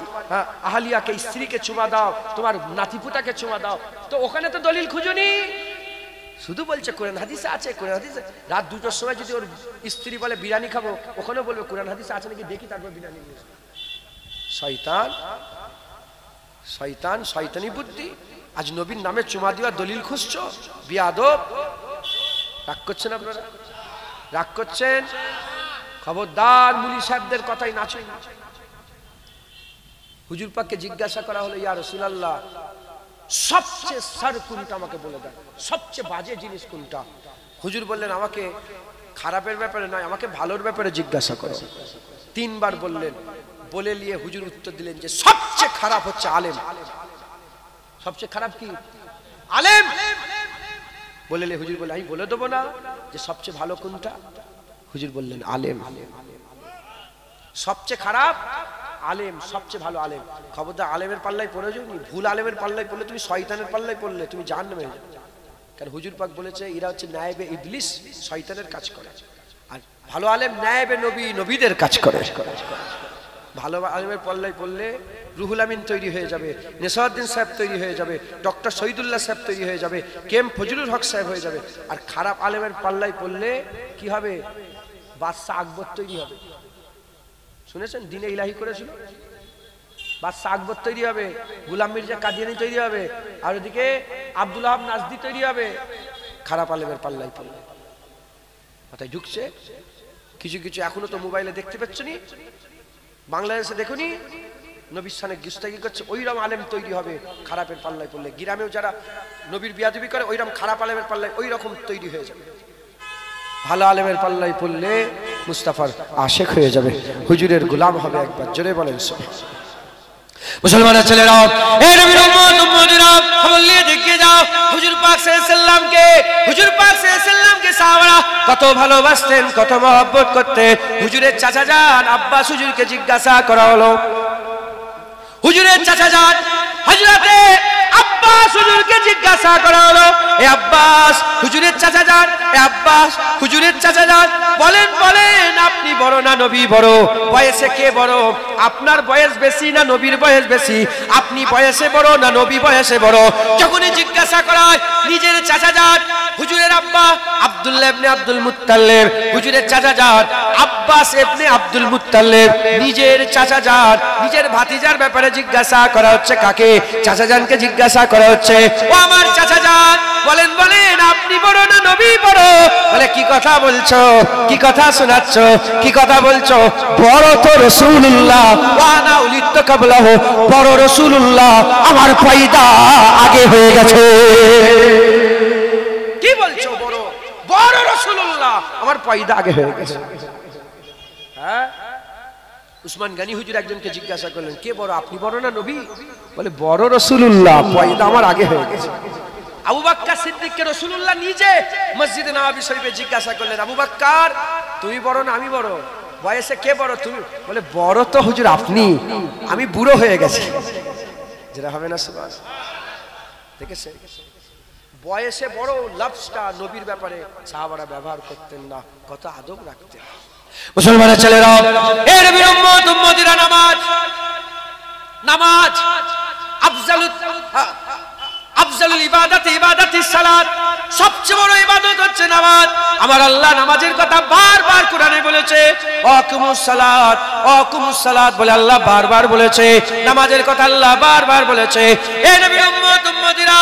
আহলিয়াকে স্ত্রীকে চুমা দাও, তোমার নাতিপুতাকে চুমা দাও, তো ওখানে তো দলিল খুঁজুনি। শুধু বলছে কোরআন হাদিসে আছে, কোরআন হাদিসে। রাত 2টার সময় যদি ওর স্ত্রী বলে বিরিয়ানি খাবো, ওখানে বলবে কোরআন হাদিসে আছে নাকি দেখি, তারপর বিরিয়ানি নিয়ে। শয়তান, শয়তান, শয়তানি বুদ্ধি। আজ নবীর নামে চুমা দেওয়ার দলিল খুঁজছো, বিয়াদব। রাগ করছেন আপনারা? রাগ করছেন? খবরদার মুলি সাহেবদের কথাই নাচুন। হুজুর পাককে জিজ্ঞাসা করা হলো, ইয়া রাসূলুল্লাহ সবচেয়ে সার কোনটা আমাকে বলে দেন, সবচেয়ে বাজে জিনিস কোনটা? হুজুর বললেন, আমাকে খারাপের ব্যাপারে নয়, আমাকে ভালোর ব্যাপারে জিজ্ঞাসা করো। 3 বার বললেন, বলে নিয়ে হুজুর উত্তর দিলেন যে সবচেয়ে খারাপ হচ্ছে আলেম। সবচেয়ে খারাপ কি? আলেম। বলে নিয়ে হুজুর বলে, আমি বলে দেবো না যে সবচেয়ে ভালো কোনটা? হুজুর বললেন আলেম। সবচেয়ে খারাপ আলেম, সবচেয়ে ভালো আলেম। খবরদার আলেমের পাল্লায় পড়ে যাও, ভুল আলেমের পাল্লায় পড়লে তুমি শয়তানের পাল্লায় পড়লে তুমি জাহান্নামে যাবে। কারণ হুজুর পাক বলেছে এরা হচ্ছে নায়েবে ইবলিস, শয়তানের কাজ করে। আর ভালো আলেম নায়েবে নবী, নবীদের কাজ করে। ভালো আলেমের পাল্লায় পড়লে রুহুল আমিন তৈরি হয়ে যাবে, নেসাউদ্দিন সাহেব তৈরি হয়ে যাবে, ডক্টর শহীদুল্লাহ সাহেব তৈরি হয়ে যাবে, কেম ফজলুল হক সাহেব হয়ে যাবে। আর খারাপ আলেমের পাল্লায় পড়লে কি হবে? বাদশাহ আকবর তৈরি হবে। শুনেছেন দিনে ইলাহি করেছিল? বাদশাহ আকবর তৈরি হবে, গুলাম মির্জা কাদিয়ানি তৈরি হবে, আর ওদিকে আব্দুল ওয়াহাব নাজদি তৈরি হবে। খারাপ আলেমের পাল্লায় পড়লে মাথায় ঢুকছে। কিছু কিছু এখনো তো মোবাইলে দেখতে পাচ্ছ নি, বাংলাদেশে দেখুনি, নবীর সানে গুস্তাগি করছে, ওইরকম আলেম তৈরি হবে খারাপের পাল্লায় পড়লে। গ্রামেও যারা নবীর বিয়াদবি করে, ওইরকম খারাপ আলেমের পাল্লায় ওই রকম তৈরি হয়ে যাবে। ভালো আলেমের পাল্লায় পড়লে মুস্তাফার আশেক হয়ে যাবে, হুজুরের গোলাম হবে। একবার জোরে বলেন মুসলমানের ছেলেরা, এই নবীর উম্মত উম্মতিরা, খবর নিয়ে দেখে যাও হুজুর পাক সাল্লাল্লাহু আলাইহি সাল্লামকে সাহাবারা কত ভালোবাসতেন, কত মহব্বত করতেন। হুজুরের চাচা যান আব্বাস হুজুরকে জিজ্ঞাসা করা হলো, হুজুরের চাচা যান হযরতে আব্বাস হুজুরকে জিজ্ঞাসা করা হলো, এ আব্বাস হুজুরের চাচা যান, এ আব্বাস হুজুরের চাচা যান, বলেন বলেন আপনি বড় না নবী বড়? বয়সে কে বড়? আপনার বয়স বেশি না নবীর বয়স বেশি? আপনি বয়সে বড় না নবী বয়সে বড়? যখনই জিজ্ঞাসা করা হয় নিজের চাচা যান হুজুরের আব্বা আব্দুল্লাহ ইবনে আব্দুল মুত্তালিব, হুজুরের চাচা যান আব্বাস ইবনে আব্দুল মুত্তালিব, নিজের চাচা যান নিজের ভাতিজার ব্যাপারে জিজ্ঞাসা করা হচ্ছে কাকে? চাচা জানকে জিজ্ঞাসা জিজ্ঞাসা করা হচ্ছে, ও আমার চাচা যান, বলেন বলেন আপনি বড় না নবী বড়? বলে কি কথা বলছো, কি কথা শোনাচ্ছ, কি কথা বলছো? বড় তো রাসূলুল্লাহ, ওয়া না উলিত কাবলাহু, বড় রাসূলুল্লাহ, আমার পয়দা আগে হয়ে গেছে। কি বলছো? বড় বড় রাসূলুল্লাহ, আমার পয়দা আগে হয়ে গেছে। হ্যাঁ, উসমান গনি হুজুর একজনকে জিজ্ঞাসা করলেন, কে বড়, আপনি বড় না নবী? বলে বড় রাসূলুল্লাহ, পয়দা আমার আগে হয়ে গেছে। আবু বকর সিদ্দিককে রাসূলুল্লাহ নিজে মসজিদে নববী শরীফে জিজ্ঞাসা করলেন, আবু বকর তুমি বড় না আমি বড়? বয়সে কে বড়, তুমি? বলে বড় তো হুজুর আপনি, আমি বুড়ো হয়ে গেছি। যেটা হবে না সুবহান, দেখেছে বয়সে বড় লফজটা নবীর ব্যাপারে সাহাবারা ব্যবহার করতেন না, কত আদব রাখতেন। মুসলমানের ছেলেরা, এ নবীর উম্মত উম্মতিরা, নামাজ নামাজ আফজালুল ইবাদাত ইবাদাতিস সালাত, সবচেয়ে বড় ইবাদত হচ্ছে নামাজ। আমার আল্লাহ নামাজের কথা বারবার কোরআনে বলেছে, আকিমুস সালাত আকিমুস সালাত বলে আল্লাহ বারবার বলেছে, নামাজের কথা আল্লাহ বারবার বলেছে। এ নবীর উম্মত উম্মতিরা,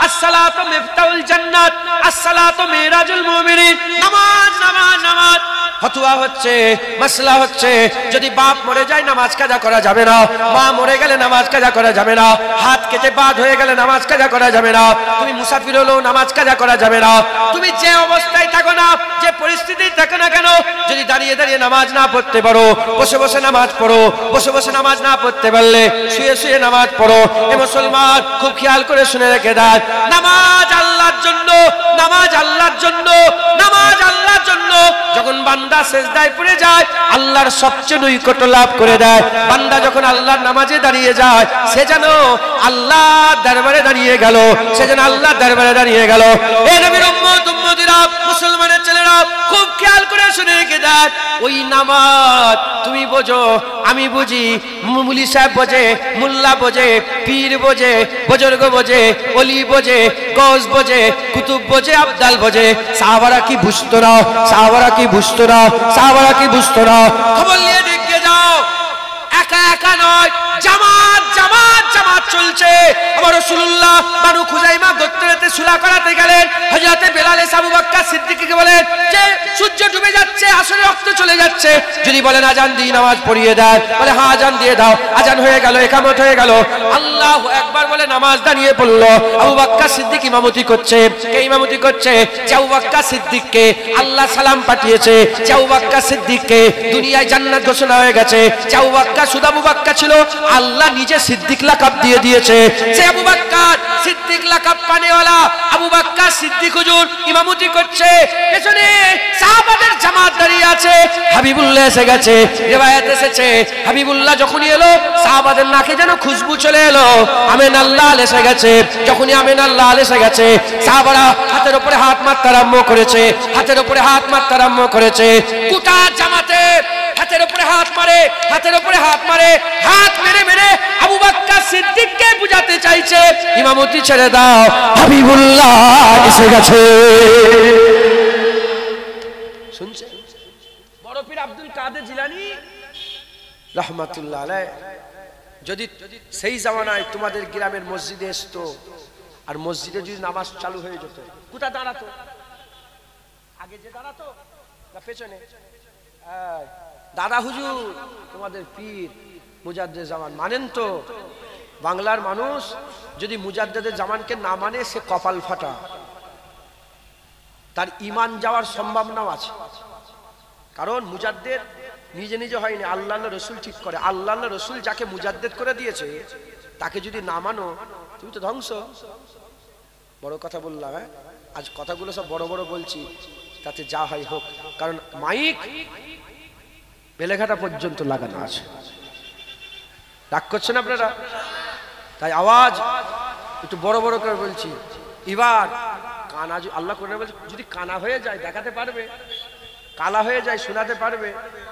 আস-সালাতু মিফতাহুল জান্নাত, আস-সালাতু মিরাজুল মুমিনিন। নামাজ নামাজ নামাজ। ফতোয়া হচ্ছে, মাসলা হচ্ছে, যদি বাপ মরে যায় নামাজ কাজা করা যাবে না, মা মরে গেলে নামাজ কাজা করা যাবে না, হাত কেটে বাদ হয়ে গেলে নামাজ কাজা করা যাবে না, তুমি মুসাফির হলেও নামাজ কাজা করা যাবে না। তুমি যে অবস্থায় থাকো না, যে পরিস্থিতিতে থাকো না কেন, যদি দাঁড়িয়ে দাঁড়িয়ে নামাজ না পড়তে পারো, বসে বসে নামাজ পড়ো, বসে বসে নামাজ না পড়তে পারলে শুয়ে শুয়ে নামাজ পড়ো। এ মুসলমান খুব খেয়াল করে শুনে রেখে দেয়, নামাজ আল্লাহর জন্য, নামাজ আল্লাহর জন্য, নামাজ আল্লাহর জন্য। যখন বান্দা সিজদায় পড়ে যায়, আল্লাহর সবচেয়ে নৈকট্য লাভ করে দেয়। বান্দা যখন আল্লাহর নামাজে দাঁড়িয়ে যায়, সে যেন আল্লাহর দরবারে দাঁড়িয়ে গেল, সে যেন আল্লাহর দরবারে দাঁড়িয়ে গেল। এ নবীর উম্মত উম্মতিরা, মুসলমানের ছেলেরা খুব খেয়াল করে শুনে রেখে দেয়, ওই নামাজ তুমি বোঝো, আমি বুঝি, মুলি সাহেব বোঝে, মোল্লা বোঝে, পীর বোঝে, বুজুর্গ বোঝে, ওলি বোঝে, গৌস বোঝে, কুতুব বোঝে, আবদাল বোঝে। সাহাবারা কি বুঝতো না? সাহাবারা কি বুঝতো না? সাহাবারা কি বুঝতো না? খবর নিয়ে দেখে যাও, একা একা নয়, জামাত জামাত জামাত চলছে। আমার রাসূলুল্লাহ বানু খুজাইমা গোত্রেতে সুলা করাতে গেলেন, হযরতে বেলাল আবু বকর সিদ্দিককে বলেন যে সূর্য ডুবে যাচ্ছে, আসরে রক্ত চলে যাচ্ছে, যদি বলেন আজান দিয়ে নামাজ পড়িয়ে দেয়, বলে হ্যাঁ আজান দিয়ে দাও। আজান হয়ে গেল, ইকামত হয়ে গেল, আল্লাহু আকবার বলে নামাজ দাঁড়িয়ে পড়লো। আবু বকর সিদ্দিক ইমামতি করছে। কে ইমামতি করছে? আবু বকর সিদ্দিককে আল্লাহ সালাম পাঠিয়েছে, আবু বকর সিদ্দিককে দুনিয়ায় জান্নাত ঘোষণা হয়ে গেছে। আবু বকর শুধু আবু বকর ছিল, আল্লাহ নিজে সিদ্দিক লাকাব দিয়ে দিয়েছে। সে আবু বকর সিদ্দিক লাকাব পানেওয়ালা আবু বকর সিদ্দিক হুজুর ইমামতি করছে, পেছনে সাহাবাদের জামাত দাঁড়িয়ে আছে। হাবিবুল্লাহ এসে গেছে, রিওয়ায়াত এসেছে হাবিবুল্লাহ যখনই এলো, সাহাবাদের নাকে যেন খুশবু চলে এলো। আমিন আল্লাহ এসে গেছে। যখনই আমিন আল্লাহ এসে গেছে, সাহাবারা হাতের উপরে হাত মারতে আরম্ভ করেছে, হাতের উপরে হাত মারতে আরম্ভ করেছে। গোটা জামাতে হাতের উপরে হাত মারে, হাতের উপরে হাত মারে, হাত মেরে মেরে আবু বকর সিদ্দিককে বুঝাতে চাইছে ইমামতি ছেড়ে দাও, হাবিবুল্লাহ এসে গেছে। শুনছে বড় পীর আব্দুল কাদের জিলানী রাহমাতুল্লাহ আলাইহি, যদি সেই জামানায় তোমাদের গ্রামের মসজিদে আসতো, আর মসজিদে যদি নামাজ চালু হয়ে যেত, কোথায় দাঁড়াতো? আগে যে দাঁড়াতো না পেছনে? দাদা হুজুর তোমাদের পীর মুজাদ্দেদ জামান মানেন তো? বাংলার মানুষ যদি মুজাদ্দেদ জামানকে না মানে, সে কপাল ফাটা, তার ঈমান যাওয়ার সম্ভাবনাও আছে। কারণ মুজাদ্দেদ নিজে নিজে হয়নি, আল্লাহ রসুল ঠিক করে। আল্লাহ রসুল যাকে মুজাদ্দেদ করে দিয়েছে, তাকে যদি না মানো, তুমি তো ধ্বংস। বড় কথা বললাম, হ্যাঁ, আজ কথাগুলো সব বড় বড় বলছি, তাতে যা হয় হোক, কারণ মাইক বেলেঘাটা পর্যন্ত লাগানো আছে। রাগ করছেন আপনারা? তাই আওয়াজ একটু বড় বড় করে বলছি। এবার কানা, আল্লাহ কোরআনে বলছে, যদি কানা হয়ে যায় দেখাতে পারবে, কালা হয়ে যায় শোনাতে পারবে।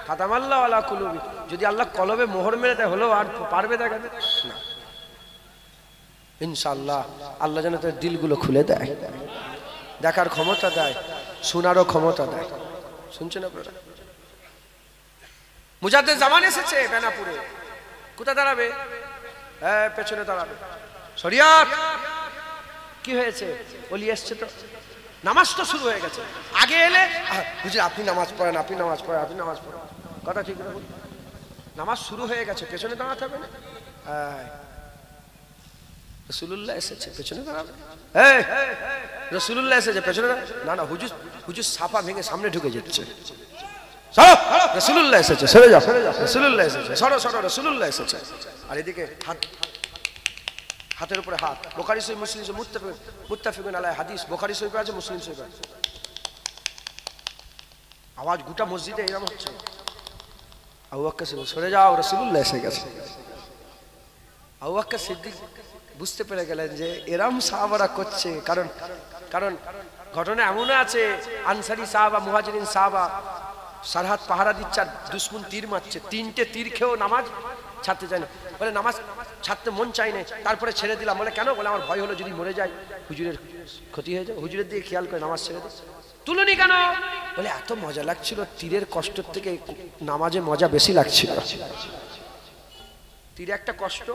খাতামাল্লাহু আলা কুলুবি, যদি আল্লাহ কলবে মোহর মেরে দেয়, হলো আর পারবে দেখাতে না। ইনশাআল্লাহ আল্লাহ যেন তার দিলগুলো খুলে দেয়, দেখার ক্ষমতা দেয়, শোনারও ক্ষমতা দেয়। শুনছেন আপনারা? মুজাদ্দেদ জামান এসেছে বেনাপুরে, কোথায় দাঁড়াবে? হ্যাঁ পেছনে দাঁড়াবে। শরিয়ত কি হয়েছে? বলি এসছে তো, নামাজ তো শুরু হয়ে গেছে। আগে এলে হুজুর আপনি নামাজ পড়েন, আপনি নামাজ পড়েন, আপনি নামাজ পড়েন, কথা ঠিক না? নামাজ শুরু হয়ে গেছে, পেছনে দাঁড়াতে হবে না? রাসূলুল্লাহ এসেছে, পেছনে দাঁড়াবে? রাসূলুল্লাহ এসেছে, পেছনে না না, হুজুর হুজুর সাফা ভেঙে সামনে ঢুকে যাচ্ছে। সরো, রাসূলুল্লাহ এসেছে, সরে যাও, রাসূলুল্লাহ এসেছে, সরো সরো, রাসূলুল্লাহ এসেছে। আর এদিকে হাত, হাতের উপরে হাত। বুখারী শরীফ, মুসলিম শরীফ, মুত্তাফিকুন আলাইহি হাদিস, বুখারী শরীফে আছে, মুসলিম শরীফে আছে। আওয়াজ গোটা মসজিদে এরকম হচ্ছে। আবু বকর সিদ্দিক, সরে যাও, রাসূলুল্লাহ এসে গেছে। আবু বকর সিদ্দিক বুঝতে পেরে গেলেন যে এরম সাহাবারা করছে, কারণ কারণ ঘটনা এমন আছে, আনসারী সাহাবা, মুহাজিরিন সাহাবা সারহাদ পাহারা দিচ্ছে, আর দুশমন তীর মারছে, 3টে তীর খেয়েও নামাজ ছাড়তে চায় না। বলে নামাজ ছাড়তে মন চাই না, তারপরে ছেড়ে দিলাম। বলে কেন? বলে আমার ভয় হলো যদি মরে যায়, হুজুরের ক্ষতি হয়ে যায়, হুজুরের দিকে খেয়াল করে নামাজ ছেড়ে দিই। তুলনি কেন? বলে এত মজা লাগছিল, তীরের কষ্ট থেকে নামাজে মজা বেশি লাগছিল। তীরে একটা কষ্ট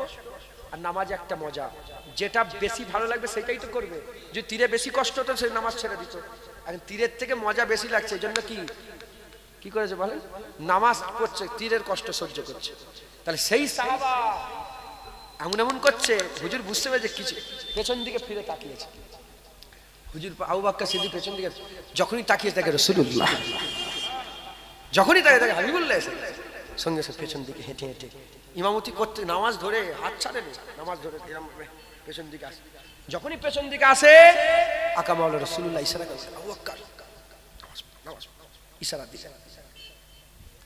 আর নামাজে একটা মজা, যেটা বেশি ভালো লাগবে সেটাই তো করবে। যদি তীরে বেশি কষ্ট হতো সে নামাজ ছেড়ে দিত। এখন তীরের থেকে মজা বেশি লাগছে, এই জন্য কি করেছে বলেন? নামাজ পড়ছে, তীরের কষ্ট সহ্য করছে। তাহলে সেই সাহাবা এমন এমন করছে, হুজুর বুঝতে পেরেছে কিছু, পেছন দিকে ফিরে তাকিয়েছে। হুজুর আবু বকর সিদ্দিক পেছন দিকে যখনই তাকিয়ে থাকে রাসূলুল্লাহ, যখনই তাকিয়ে থাকে হাবিবুল্লাহ এসে সঙ্গে সঙ্গে পেছন দিকে হেঁটে হেঁটে ইমামতি করতে, নামাজ ধরে হাত ছাড়েন, নামাজ ধরে এরকম পেছন দিকে আসে। যখনই পেছন দিকে আসে আকামা হলো রাসূলুল্লাহ ইশারা করে, আবু বকর নামাজ, ইশারা দিছে,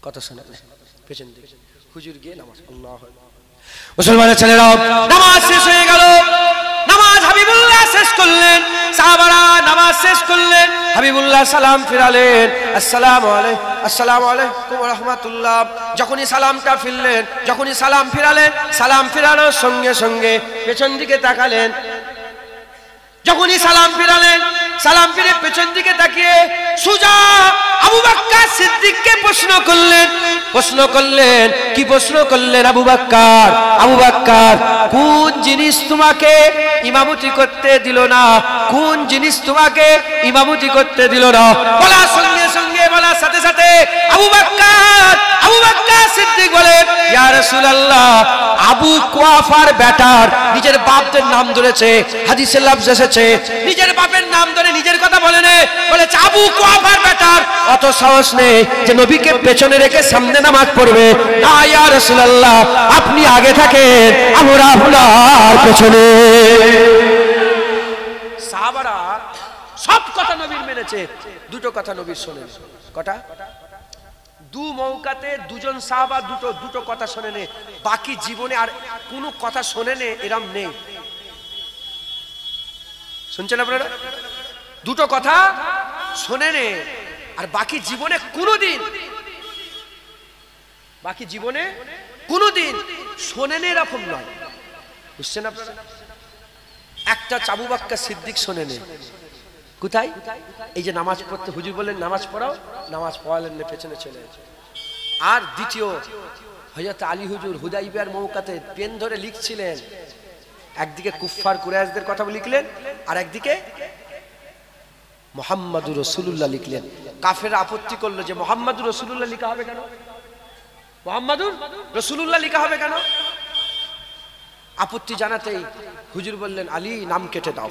কথা শোনা পেছন দিকে হুজুর গিয়ে নামাজ। আল্লাহু আকবার। মুসলমানের ছেলেরা, নামাজ শেষ হয়ে গেল, নামাজ হাবিবুল্লাহ শেষ করলেন, সাহাবারা নামাজ শেষ করলেন, হাবিবুল্লাহ সালাম ফিরালেন, আসসালামু আলাইকুম, আসসালামু আলাইকুম ওয়া রাহমাতুল্লাহ। যখনই সালামটা ফিরলেন, যখনই সালাম ফিরালেন, সালাম ফিরানোর সঙ্গে সঙ্গে পেছন দিকে তাকালেন। যখনই সালাম ফিরালেন, সালাম ফিরে পেছন দিকে তাকিয়ে সুজা আবু বকর সিদ্দিককে প্রশ্ন করলেন। কি প্রশ্ন করলেন? আবু বকর, কোন জিনিস তোমাকে ইমামতি করতে দিল না? কোন জিনিস তোমাকে ইমামতি করতে দিল না? বলার সঙ্গে সঙ্গে, বলার সাথে সাথে আবু বকর সিদ্দিক বলে, ইয়া রাসূলুল্লাহ, আবু কুয়াফার বেটার নিজের বাপের নাম ধরেছে, হাদিসে লফজ এসেছে, নিজের বাপের নাম ধরে নিজের কথা বলে না, বলেছে আবু কুয়াফার বেটার অত সাহস নেই যে নবীকে পেছনে রেখে সামনে নামাজ পড়বে। না ইয়া রাসূলুল্লাহ, আপনি আগে থাকেন, আমরা আপনার পেছনে। সাহাবারা সব কথা নবীর মেনেছে, দুটো কথা নবীর শোনেন। কটা? দু মৌকাতে দুজন সাহাবা দুটো কথা শোনেন, বাকি জীবনে আর কোনো কথা শোনেন এরম নেই। শুনছেন আপনারা? দুটো কথা শোনেন আর বাকি জীবনে কোনোদিন শোনেন এরকম নয়। বুঝছেন আপনারা? একটা আবু বকর সিদ্দিক শোনেন। কোথায়? এই যে নামাজ পড়তে হুজুর বললেন নামাজ পড়াও, নামাজ পড়ালেন না, পেছনে চলে গেছে। আর দ্বিতীয় হযরত আলী হুজুর হুদাইবিয়ার মৌকাতে পেন ধরে লিখছিলেন, একদিকে কুফফার কুরাইশদের কথা লিখলেন আর একদিকে মুহাম্মাদুর রাসূলুল্লাহ লিখলেন। কাফেররা আপত্তি করলো যে মুহাম্মাদুর রাসূলুল্লাহ লেখা হবে কেন? মুহাম্মাদুর রাসূলুল্লাহ লেখা হবে কেন? আপত্তি জানাতেই হুজুর বললেন, আলী নাম কেটে দাও,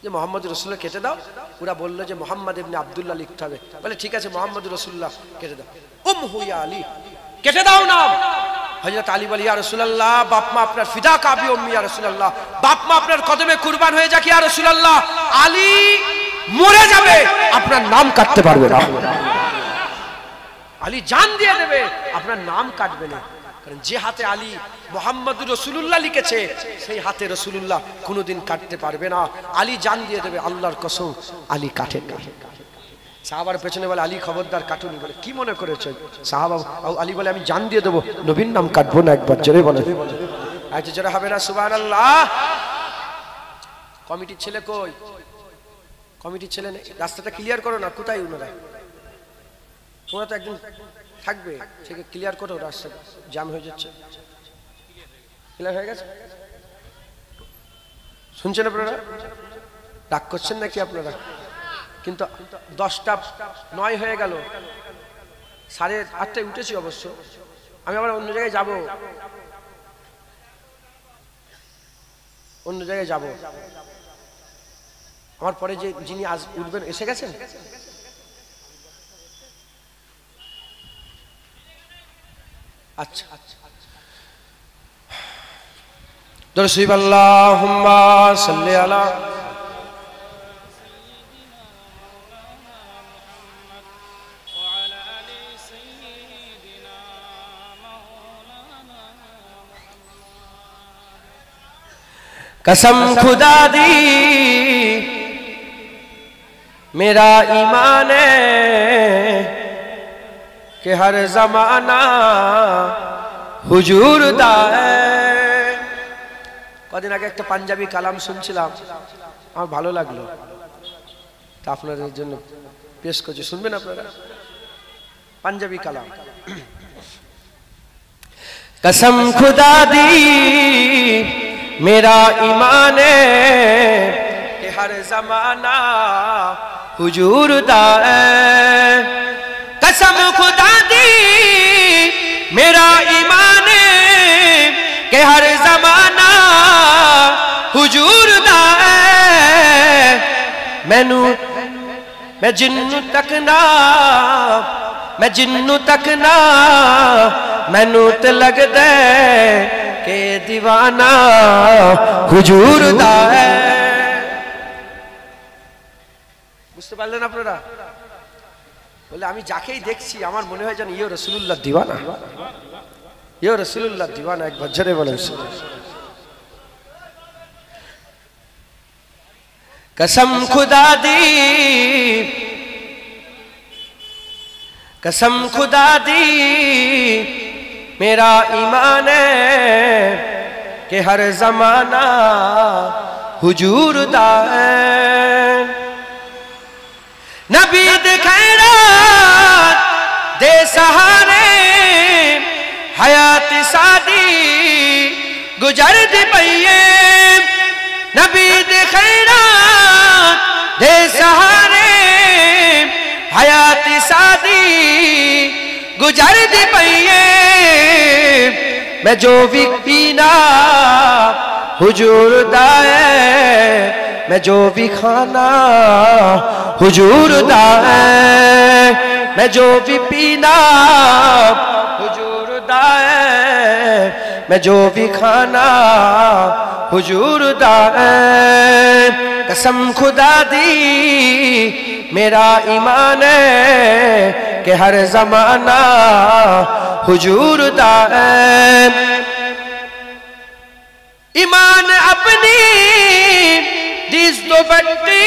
যে মুহাম্মাদুর রাসূলুল্লাহ কেটে দাও। ওরা বললো যে মুহাম্মদ ইবনে আব্দুল্লাহ লিখতে হবে। বলে ঠিক আছে, মুহাম্মাদুর রাসূলুল্লাহ কেটে দাও। উম্মু ইয়া আলী, কেটে দাও নাম। হযরত আলী বলে, ইয়া রাসূলুল্লাহ, বাপ মা আপনার ফিদা কাবি উম্মি, ইয়া রাসূলুল্লাহ, বাপ মা আপনার কদমে কুরবান হয়ে যাক, ইয়া রাসূলুল্লাহ, আলী মরে যাবে, আপনার নাম কাটতে পারবে না। আলী জান দিয়ে দেবে, আপনার নাম কাটবে না। কারণ যে হাতে আলী মুহাম্মাদুর রাসূলুল্লাহ লিখেছে, সেই হাতে রাসূলুল্লাহ কোনোদিন কাটতে পারবে না। আলী জান দিয়ে দেবে, আল্লাহর কসম আলী কাটে না। সাহাবার পেছনে বলে, আলী খবরদার কাটুনি। বলে কি মনে করেছ? সাহাবা আলী বলে, আমি জান দিয়ে দেবো, নবীর নাম কাটবো না। একবার জোরে বলে, আজ জোরে হবে না সুবহানাল্লাহ। কমিটির ছেলে কই? কমিটির ছেলে নেই, রাস্তাটা ক্লিয়ার করো না। কোথায় ওনারা? তোমরা তো একদিন থাকবে, সেটা ক্লিয়ার করো, রাস্তা জ্যাম হয়ে যাচ্ছে। ক্লিয়ার হয়ে গেছে? শুনছেন আপনারা? ডাক করছেন নাকি আপনারা? কিন্তু 10:09 হয়ে গেল, 8:30 উঠেছি অবশ্য। আমি আবার অন্য জায়গায় যাব, আমার পরে যে যিনি আজ উঠবেন এসে গেছেন? আচ্ছা দরুদ আল্লাহুম্মা সাল্লি আলা कसम खुदा दी मेरा ईमान है कि हर जमाना हुजूर दा है। কদিন আগে একটা পাঞ্জাবি কালাম শুনছিলাম, আমার ভালো লাগলো, তা আপনাদের জন্য পেশ করছি, শুনবেন আপনারা? পাঞ্জাবি কালাম। कसम खुदा दी मेरा ईमान है कि हर जमाना हुजूर दा है। कसम खुदा दी मेरा ईमान है कि हर जमाना हुजूर दा है। मैं जिन्नू तक ना मैनू ते लगदा के दीवाना हुजूर दा है। বুঝতে পারলেন আপনারা? বলে আমি যাকেই দেখছি আমার মনে হয় যেন ইয়ে রাসূলুল্লাহ দিওয়ানা, ইয়ে রাসূলুল্লাহ দিওয়ানা। একবার জোরে বলেন कसम खुदा दी कसम खुदा दी मेरा ईमान है कि हर जमाना हुजूर दा है। नबी दे खैरात दे सहारे हयात सादी गुजर दी पईए। नबी दे खैरात दे सहारे हयात सादी गुजर दी पईए। मैं जो भी पीना हुजूर दा है, मैं जो भी खाना हुजूर दा है, मैं जो भी पीना हुजूर दा है, मैं जो भी खाना हुजूर दा है। कसम खुदा दी मेरा ईमान है कि हर जमाना हुजूर दा है। ईमान अपनी दिस दो बट्टी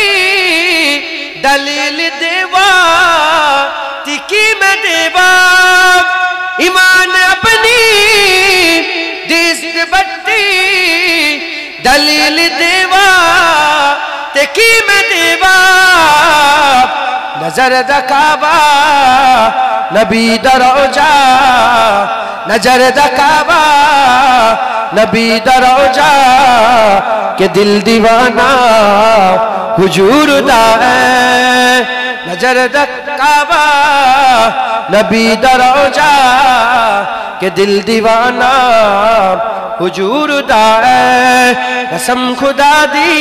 दलील देवा तिकी में देवा। ईमान अपनी दिस दो बट्टी दलील देवा तिकी में देवा। नजर दकावा नबी दरोजा, नजर दकावा नबी दरोजा के दिल दीवाना हुजूर दा है। नजर दकावा नबी दरोजा के दिल दीवाना हुजूर दा है। कसम खुदा दी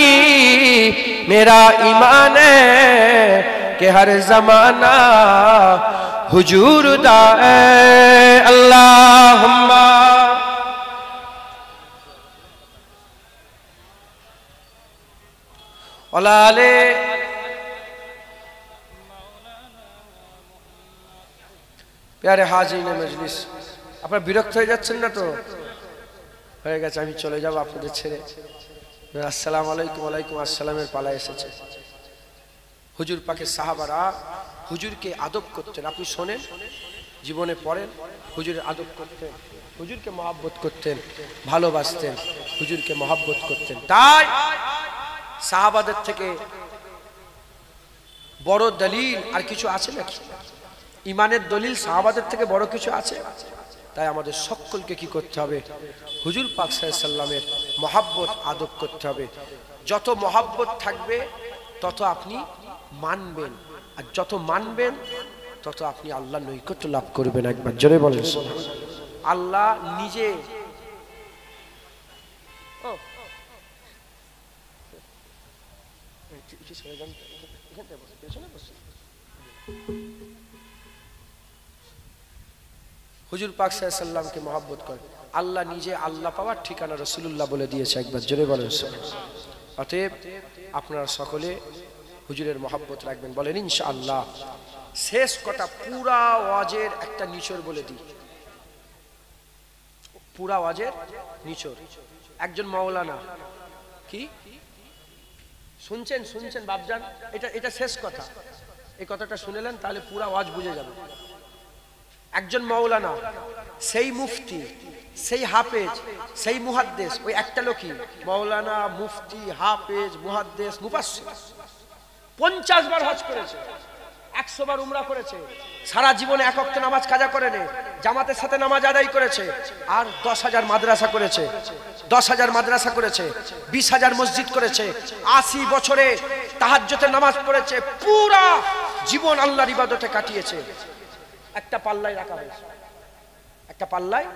मेरा ईमान है कि हर जमाना हुजूर दा है। अल्लाहुम्मा ওয়ালালে প্যারে হাজিরিন মজলিস, আপনারা বিরক্ত হয়ে যাচ্ছেন না তো? হয়ে গেছে, আমি চলে যাব আপনাদের ছেড়ে। আসসালামু আলাইকুম। ওয়ালাইকুম আসসালামের পালা এসেছে। হুজুর পাকের সাহাবারা হুজুরকে আদব করতেন, আপনি শোনেন, জীবনে পড়েন, হুজুরের আদব করতেন, হুজুরকে মহব্বত করতেন, ভালোবাসতেন, হুজুরকে মহব্বত করতেন। তাই সাহাবাদের থেকে বড় দলিল আর কিছু আছে নাকি? ইমানের দলিল সাহাবাদের থেকে বড় কিছু আছে? তাই আমাদের সকলকে কি করতে হবে? হুজুর পাক সাল্লাল্লাহু আলাইহি সাল্লামের মহব্বত আদব করতে হবে। যত মহাব্বত থাকবে তত আপনি মানবেন, আর যত মানবেন তত আপনি আল্লাহ নৈকট্য লাভ করবেন। একবার জোরে বলেন আল্লাহ নিজে হুজুর পাক সাল্লাল্লাহু আলাইহি ওয়াসাল্লামকে মহব্বত করে, আল্লাহ নিজে আল্লাহ পাওয়ার ঠিকানা রাসূলুল্লাহ বলে দিয়েছে। একবার জোরে বলেন। অতএব আপনারা সকলে হুজুরের মহব্বত রাখবেন, বলেন ইনশাআল্লাহ। শেষ কথা, পুরা ওয়াজের একটা নিচড় বলে দিই, পুরা ওয়াজের নিচড়। একজন মাওলানা, কি শুনছেন শুনছেন বাপজান, এটা শেষ কথা, এই কথাটা শুনেলেন তাহলে পুরা ওয়াজ বুঝে যাবে। একজন মাওলানা, সেই মুফতি, সেই হাফেজ, সেই মুহাদ্দিস, ওই একটা লোকই মাওলানা, মুফতি, হাফেজ, মুহাদ্দিস, মুফাসসির। 50 বার হজ করেছে, 100 বার উমরা করেছে, সারা জীবনে এক ওয়াক্ত নামাজ কাজা করেনি, জামাতের সাথে নামাজ আদায় করেছে, আর 10,000 মাদ্রাসা করেছে, 10,000 মাদ্রাসা করেছে, 20,000 মসজিদ করেছে, 80 বছরে তাহাজ্জুদের নামাজ পড়েছে, পুরা জীবন আল্লাহর ইবাদতে কাটিয়েছে। একটা পাল্লায় রাখা হয়েছে, একটা পাল্লায়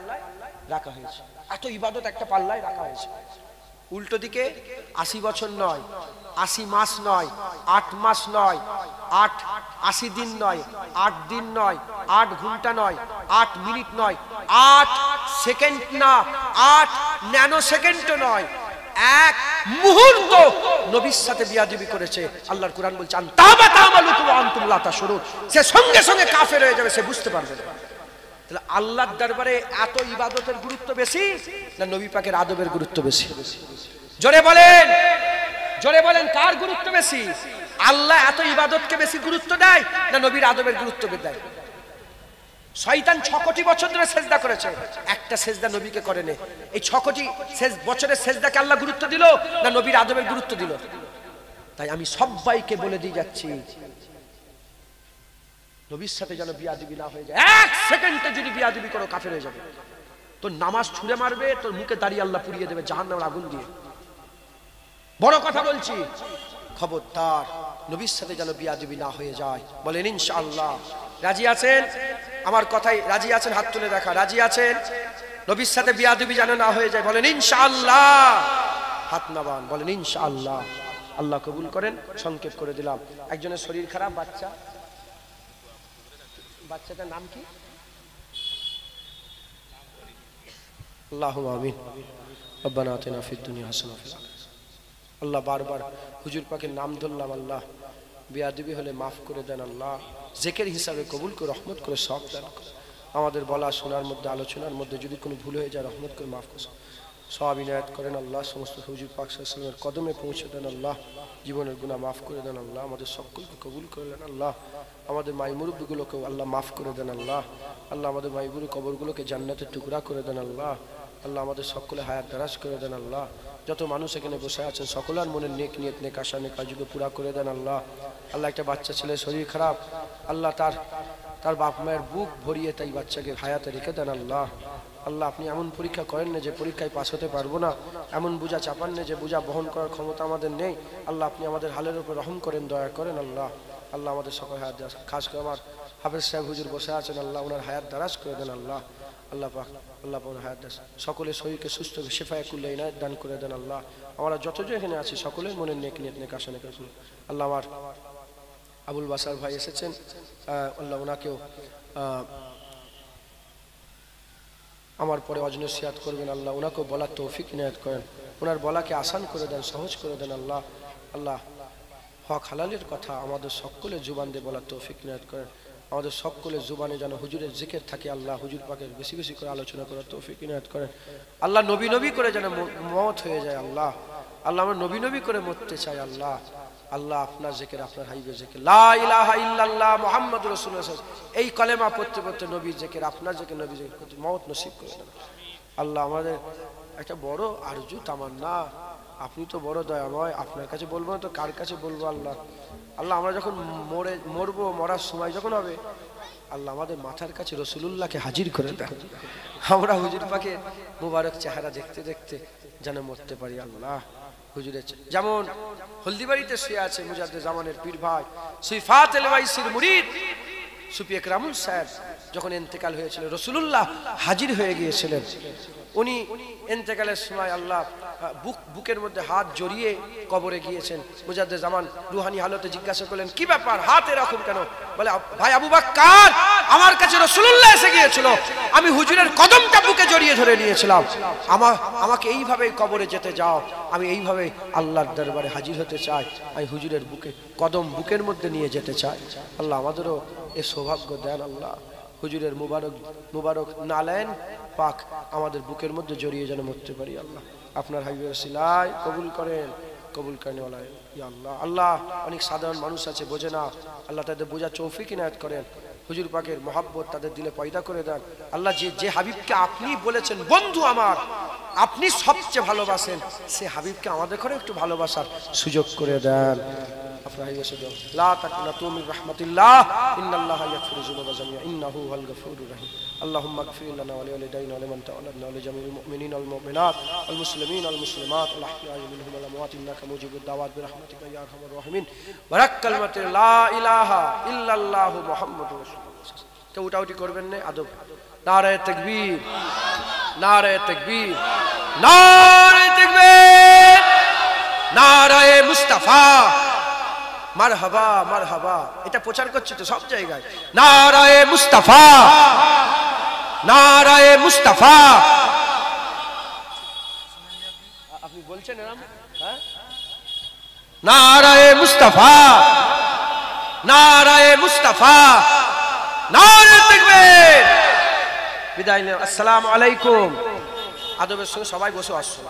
রাখা হয়েছে, এত ইবাদত একটা পাল্লায় রাখা হয়েছে। উল্টো দিকে 80 বছর নয়, 80 মাস নয়, 8 মাস নয়, 80 দিন নয়, 8 দিন নয়, 8 ঘন্টা নয়, 8 মিনিট নয়, 8 সেকেন্ড না, 8 ন্যানো সেকেন্ডও নয়, এক মুহূর্ত নবীর সাথে বিয়াদবি করেছে। আল্লাহর কুরআন বলছে সে সঙ্গে সঙ্গে কাফের হয়ে যাবে, সে বুঝতে পারবে না। তাহলে আল্লাহর দরবারে এত ইবাদতের গুরুত্ব বেশি না নবী পাকের আদবের গুরুত্ব বেশি? জোরে বলেন, জোরে বলেন, কার গুরুত্ব বেশি? আল্লাহ এত ইবাদতকে বেশি গুরুত্ব দেয় না নবীর আদবের গুরুত্ব দেয়? শয়তান 6 কোটি বছর ধরে সেজদা করেছে, একটা সেজদা নবীকে করেনি। এই 6 কোটি বছরের সেজদাকে আল্লাহ গুরুত্ব দিল না নবীর আদবের গুরুত্ব দিল? তাই আমি সবাইকে বলে দিয়ে যাচ্ছি, নবীর সাথে যেন বিয়াদবি না হয়ে যায়। 1 সেকেন্ডে যদি বিয়াদবি করো কাফের হয়ে যাবে, তোর নামাজ ছুঁড়ে মারবে, তোর মুখে দাঁড়িয়ে আল্লাহ পুড়িয়ে দেবে জাহান্নামের আগুন দিয়ে। বড় কথা বলছি, খবরদার নবীর সাথে যেন বিয়াদবি না হয়ে যায়। বলেন ইনশাআল্লাহ। রাজি আছেন? আমার কথাই রাজি আছেন? হাত তুলে দেখা, রাজি আছেন? নবীর সাথে বিয়াদবি যেন না হয়ে যায়, বলেন ইনশাআল্লাহ। হাত নামান, বলেন ইনশাআল্লাহ। আল্লাহ কবুল করেন। সংক্ষেপ করে দিলাম। একজনের শরীর খারাপ, বাচ্চা, বাচ্চাটার নাম কি? আল্লাহুম্মা আমিন। রব্বানা আতিনা ফিদ দুনিয়া হাসানাহ ওয়া ফিল আখিরাতি। আল্লাহ বারবার হুজুর পাকের নাম ধরলাম, আল্লাহ বেয়াদবি হলে মাফ করে দেন আল্লাহ, জিকির হিসাবে কবুল করে রহমত করে সওয়াব দান করুন। আমাদের বলা শোনার মধ্যে, আলোচনার মধ্যে যদি কোনো ভুল হয়ে যায় রহমত করে মাফ করুন, সওয়াব ইনায়াত করেন আল্লাহ। সমস্ত হুজুর পাক সাল্লাল্লাহু আলাইহি ওয়াসাল্লামের কদমে পৌঁছে দেন আল্লাহ। জীবনের গুনাহ মাফ করে দেন আল্লাহ। আমাদের সকলকে কবুল করে নেন আল্লাহ। আমাদের মাই মুরব্বিগুলোকেও আল্লাহ মাফ করে দেন আল্লাহ। আল্লাহ আমাদের মাই বুড়ি কবরগুলোকে জান্নাতের টুকরা করে দেন আল্লাহ। আল্লাহ আমাদের সকলে হায়াত দারাজ করে দেন আল্লাহ। যত মানুষ এখানে বসে আছেন সকলের মনের নেক নিয়ত, নেক আশা, নেক আরজুকে পুরা করে দেন আল্লাহ। আল্লাহ একটা বাচ্চা ছেলে শরীর খারাপ, আল্লাহ তার বাপ মায়ের বুক ভরিয়ে তাই বাচ্চাকে হায়াতে রেখে দেন আল্লাহ। আল্লাহ আপনি এমন পরীক্ষা করেন না যে পরীক্ষায় পাস হতে পারবো না, এমন বোঝা চাপান না যে বোঝা বহন করার ক্ষমতা আমাদের নেই। আল্লাহ আপনি আমাদের হালের উপর রহম করেন, দয়া করেন আল্লাহ। আল্লাহ আমাদের সকল হায়াত দারাজ, খাস করে আমার হাফেজ সাহেব হুজুর বসে আছেন, আল্লাহ ওনার হায়াত দারাজ করে দেন আল্লাহ। আল্লাহ পাক আল্লাহ পাক হায়াত দারাজ, সকলের শরীরকে সুস্থ শিফায়ে কুল্লি ইনায়াত দান করে দেন আল্লাহ। আমরা যতজন এখানে আছি সকলের মনের নেক নিয়ত, নেক আশা, নেক আরজু। আল্লাহ আমার আবুল বাসার ভাই এসেছেন, আল্লাহ ওনাকেও আমার পরে অজনসিয়াত করবেন আল্লাহ, ওনাকেও বলার তৌফিক ইনায়াত করেন, ওনার বলাকে আসান করে দেন, সহজ করে দেন আল্লাহ। আল্লাহ হক হালালের কথা আমাদের সকলের জুবান দিয়ে বলার তৌফিক ইনায়াত করেন। আমাদের সকলের জুবানে যেন হুজুরের জিকির থাকে আল্লাহ, হুজুর পাকের বেশি বেশি করে আলোচনা করার তৌফিক ইনায়াত করেন আল্লাহ। নবী নবী করে যেন মওত হয়ে যায় আল্লাহ। আল্লাহ আমরা নবী নবী করে মরতে চাই আল্লাহ। আল্লাহ আপনার জিকির, আপনার হাবিবের জিকির, লা ইলাহা ইল্লাল্লাহ মুহাম্মাদুর রাসূলুল্লাহ, এই কলেমা পড়তে পড়তে নবীর জিকির, আপনার জিকির, নবীর জিকির করতে মওত নসিব করে দেন আল্লাহ। আমাদের একটা বড় আরজু তামান্না, আপনি তো বড় দয়াময়, আপনার কাছে বলবো না তো কার কাছে বলবো আল্লাহ। আল্লাহ আমরা যখন মরবো, মরার সময় যখন হবে আল্লাহ আমাদের মাথার কাছে রাসূলুল্লাহকে হাজির করে দেন, আমরা হুজুর পাকের মুবারক চেহারা দেখতে দেখতে যেন মরতে পারি আল্লাহ। হুজুরের যেমন হলদিবাড়িতে শুয়ে আছে মুজাদ্দেদ জামানের পীর ভাই সুইফাত এলওয়াইসির মুরিদ সুফি একরামুল সাহেব, যখন ইন্তেকাল হয়েছিল রাসূলুল্লাহ হাজির হয়ে গিয়েছিলেন। উনি ইন্তেকালের সময় আল্লাহ বুকের মধ্যে হাত জড়িয়ে কবরে গিয়েছেন। মুজাদ্দেদ জামান রুহানি হালতে জিজ্ঞাসা করলেন, কি ব্যাপার, হাত এরকম কেন? বলে, ভাই আবু বকর, আমার কাছে রাসূলুল্লাহ এসে গিয়েছিল, আমি হুজুরের কদমটা বুকে জড়িয়ে ধরে নিয়েছিলাম, আমাকে এইভাবে কবরে যেতে যাও, আমি এইভাবে আল্লাহর দরবারে হাজির হতে চাই, আমি হুজুরের কদম বুকের মধ্যে নিয়ে যেতে চাই। আল্লাহ আমাদেরও এ সৌভাগ্য দেন। আল্লাহ হুজুরের মুবারক নালেন পাক আমাদের বুকের মধ্যে জড়িয়ে যেন মরতে পারি। আল্লাহ আপনার হাবিবের ওসিলায় কবুল করেন, কবুল করেন ইয়া আল্লাহ। আল্লাহ অনেক সাধারণ মানুষ আছে, বোঝে না, আল্লাহ তাদের বোঝা তৌফিক ইনায়াত করেন। হুজুর পাকের মহব্বত তাদের দিলে পয়দা করে দেন। আল্লাহ যে হাবিবকে আপনি বলেছেন বন্ধু আমার, আপনি সবচেয়ে ভালোবাসেন, সে হাবিবকে আমাদের ঘরে একটু ভালোবাসার সুযোগ করে দেন। লা তাকনাতু মির রাহমাতিল্লাহ ইন্নাল্লাহা ইয়াগফিরু যুনুবা জামিআ ইন্নাহু হুয়াল গফুরুর রহিম। আল্লাহুম্মা ইগফির লানা ওয়া লিওয়ালিদাইনা ওয়া লিমান তাওয়াল্লানা ওয়া লিজামিল মুমিনিনা ওয়াল মুমিনাত ওয়াল মুসলিমিনা ওয়াল মুসলিমাত ওয়াল আহইয়া'i মিনহুম ওয়াল আমওয়াত ইন্নাকা মুজিবুদ দাওয়াত বিরহমাতিকা ইয়া আরহামার রাহিমিন। বারাক কালিমাতু লা ইলাহা ইল্লাল্লাহু মুহাম্মাদুর রাসূলুল্লাহ। তো উঠাউটি করবেন না, আদব। নারায়ে তাকবীর, নারায়ে তাকবীর, নারায়ে তাকবীর, নারায়ে মুস্তাফা, মারহাবা মারহাবা। এটা প্রচার করছি তো সব জায়গায়। নারায়ে মুস্তাফা, নারায়ে মুস্তাফা। আপনি বলছেন এরকম? হ্যাঁ, নারায়ে মুস্তাফা, নারায়ে মুস্তাফা, নারায়ে তাকবীর। বিদায় নিন। আসসালামু আলাইকুম। আদবের সঙ্গে সবাই বসে আসছো।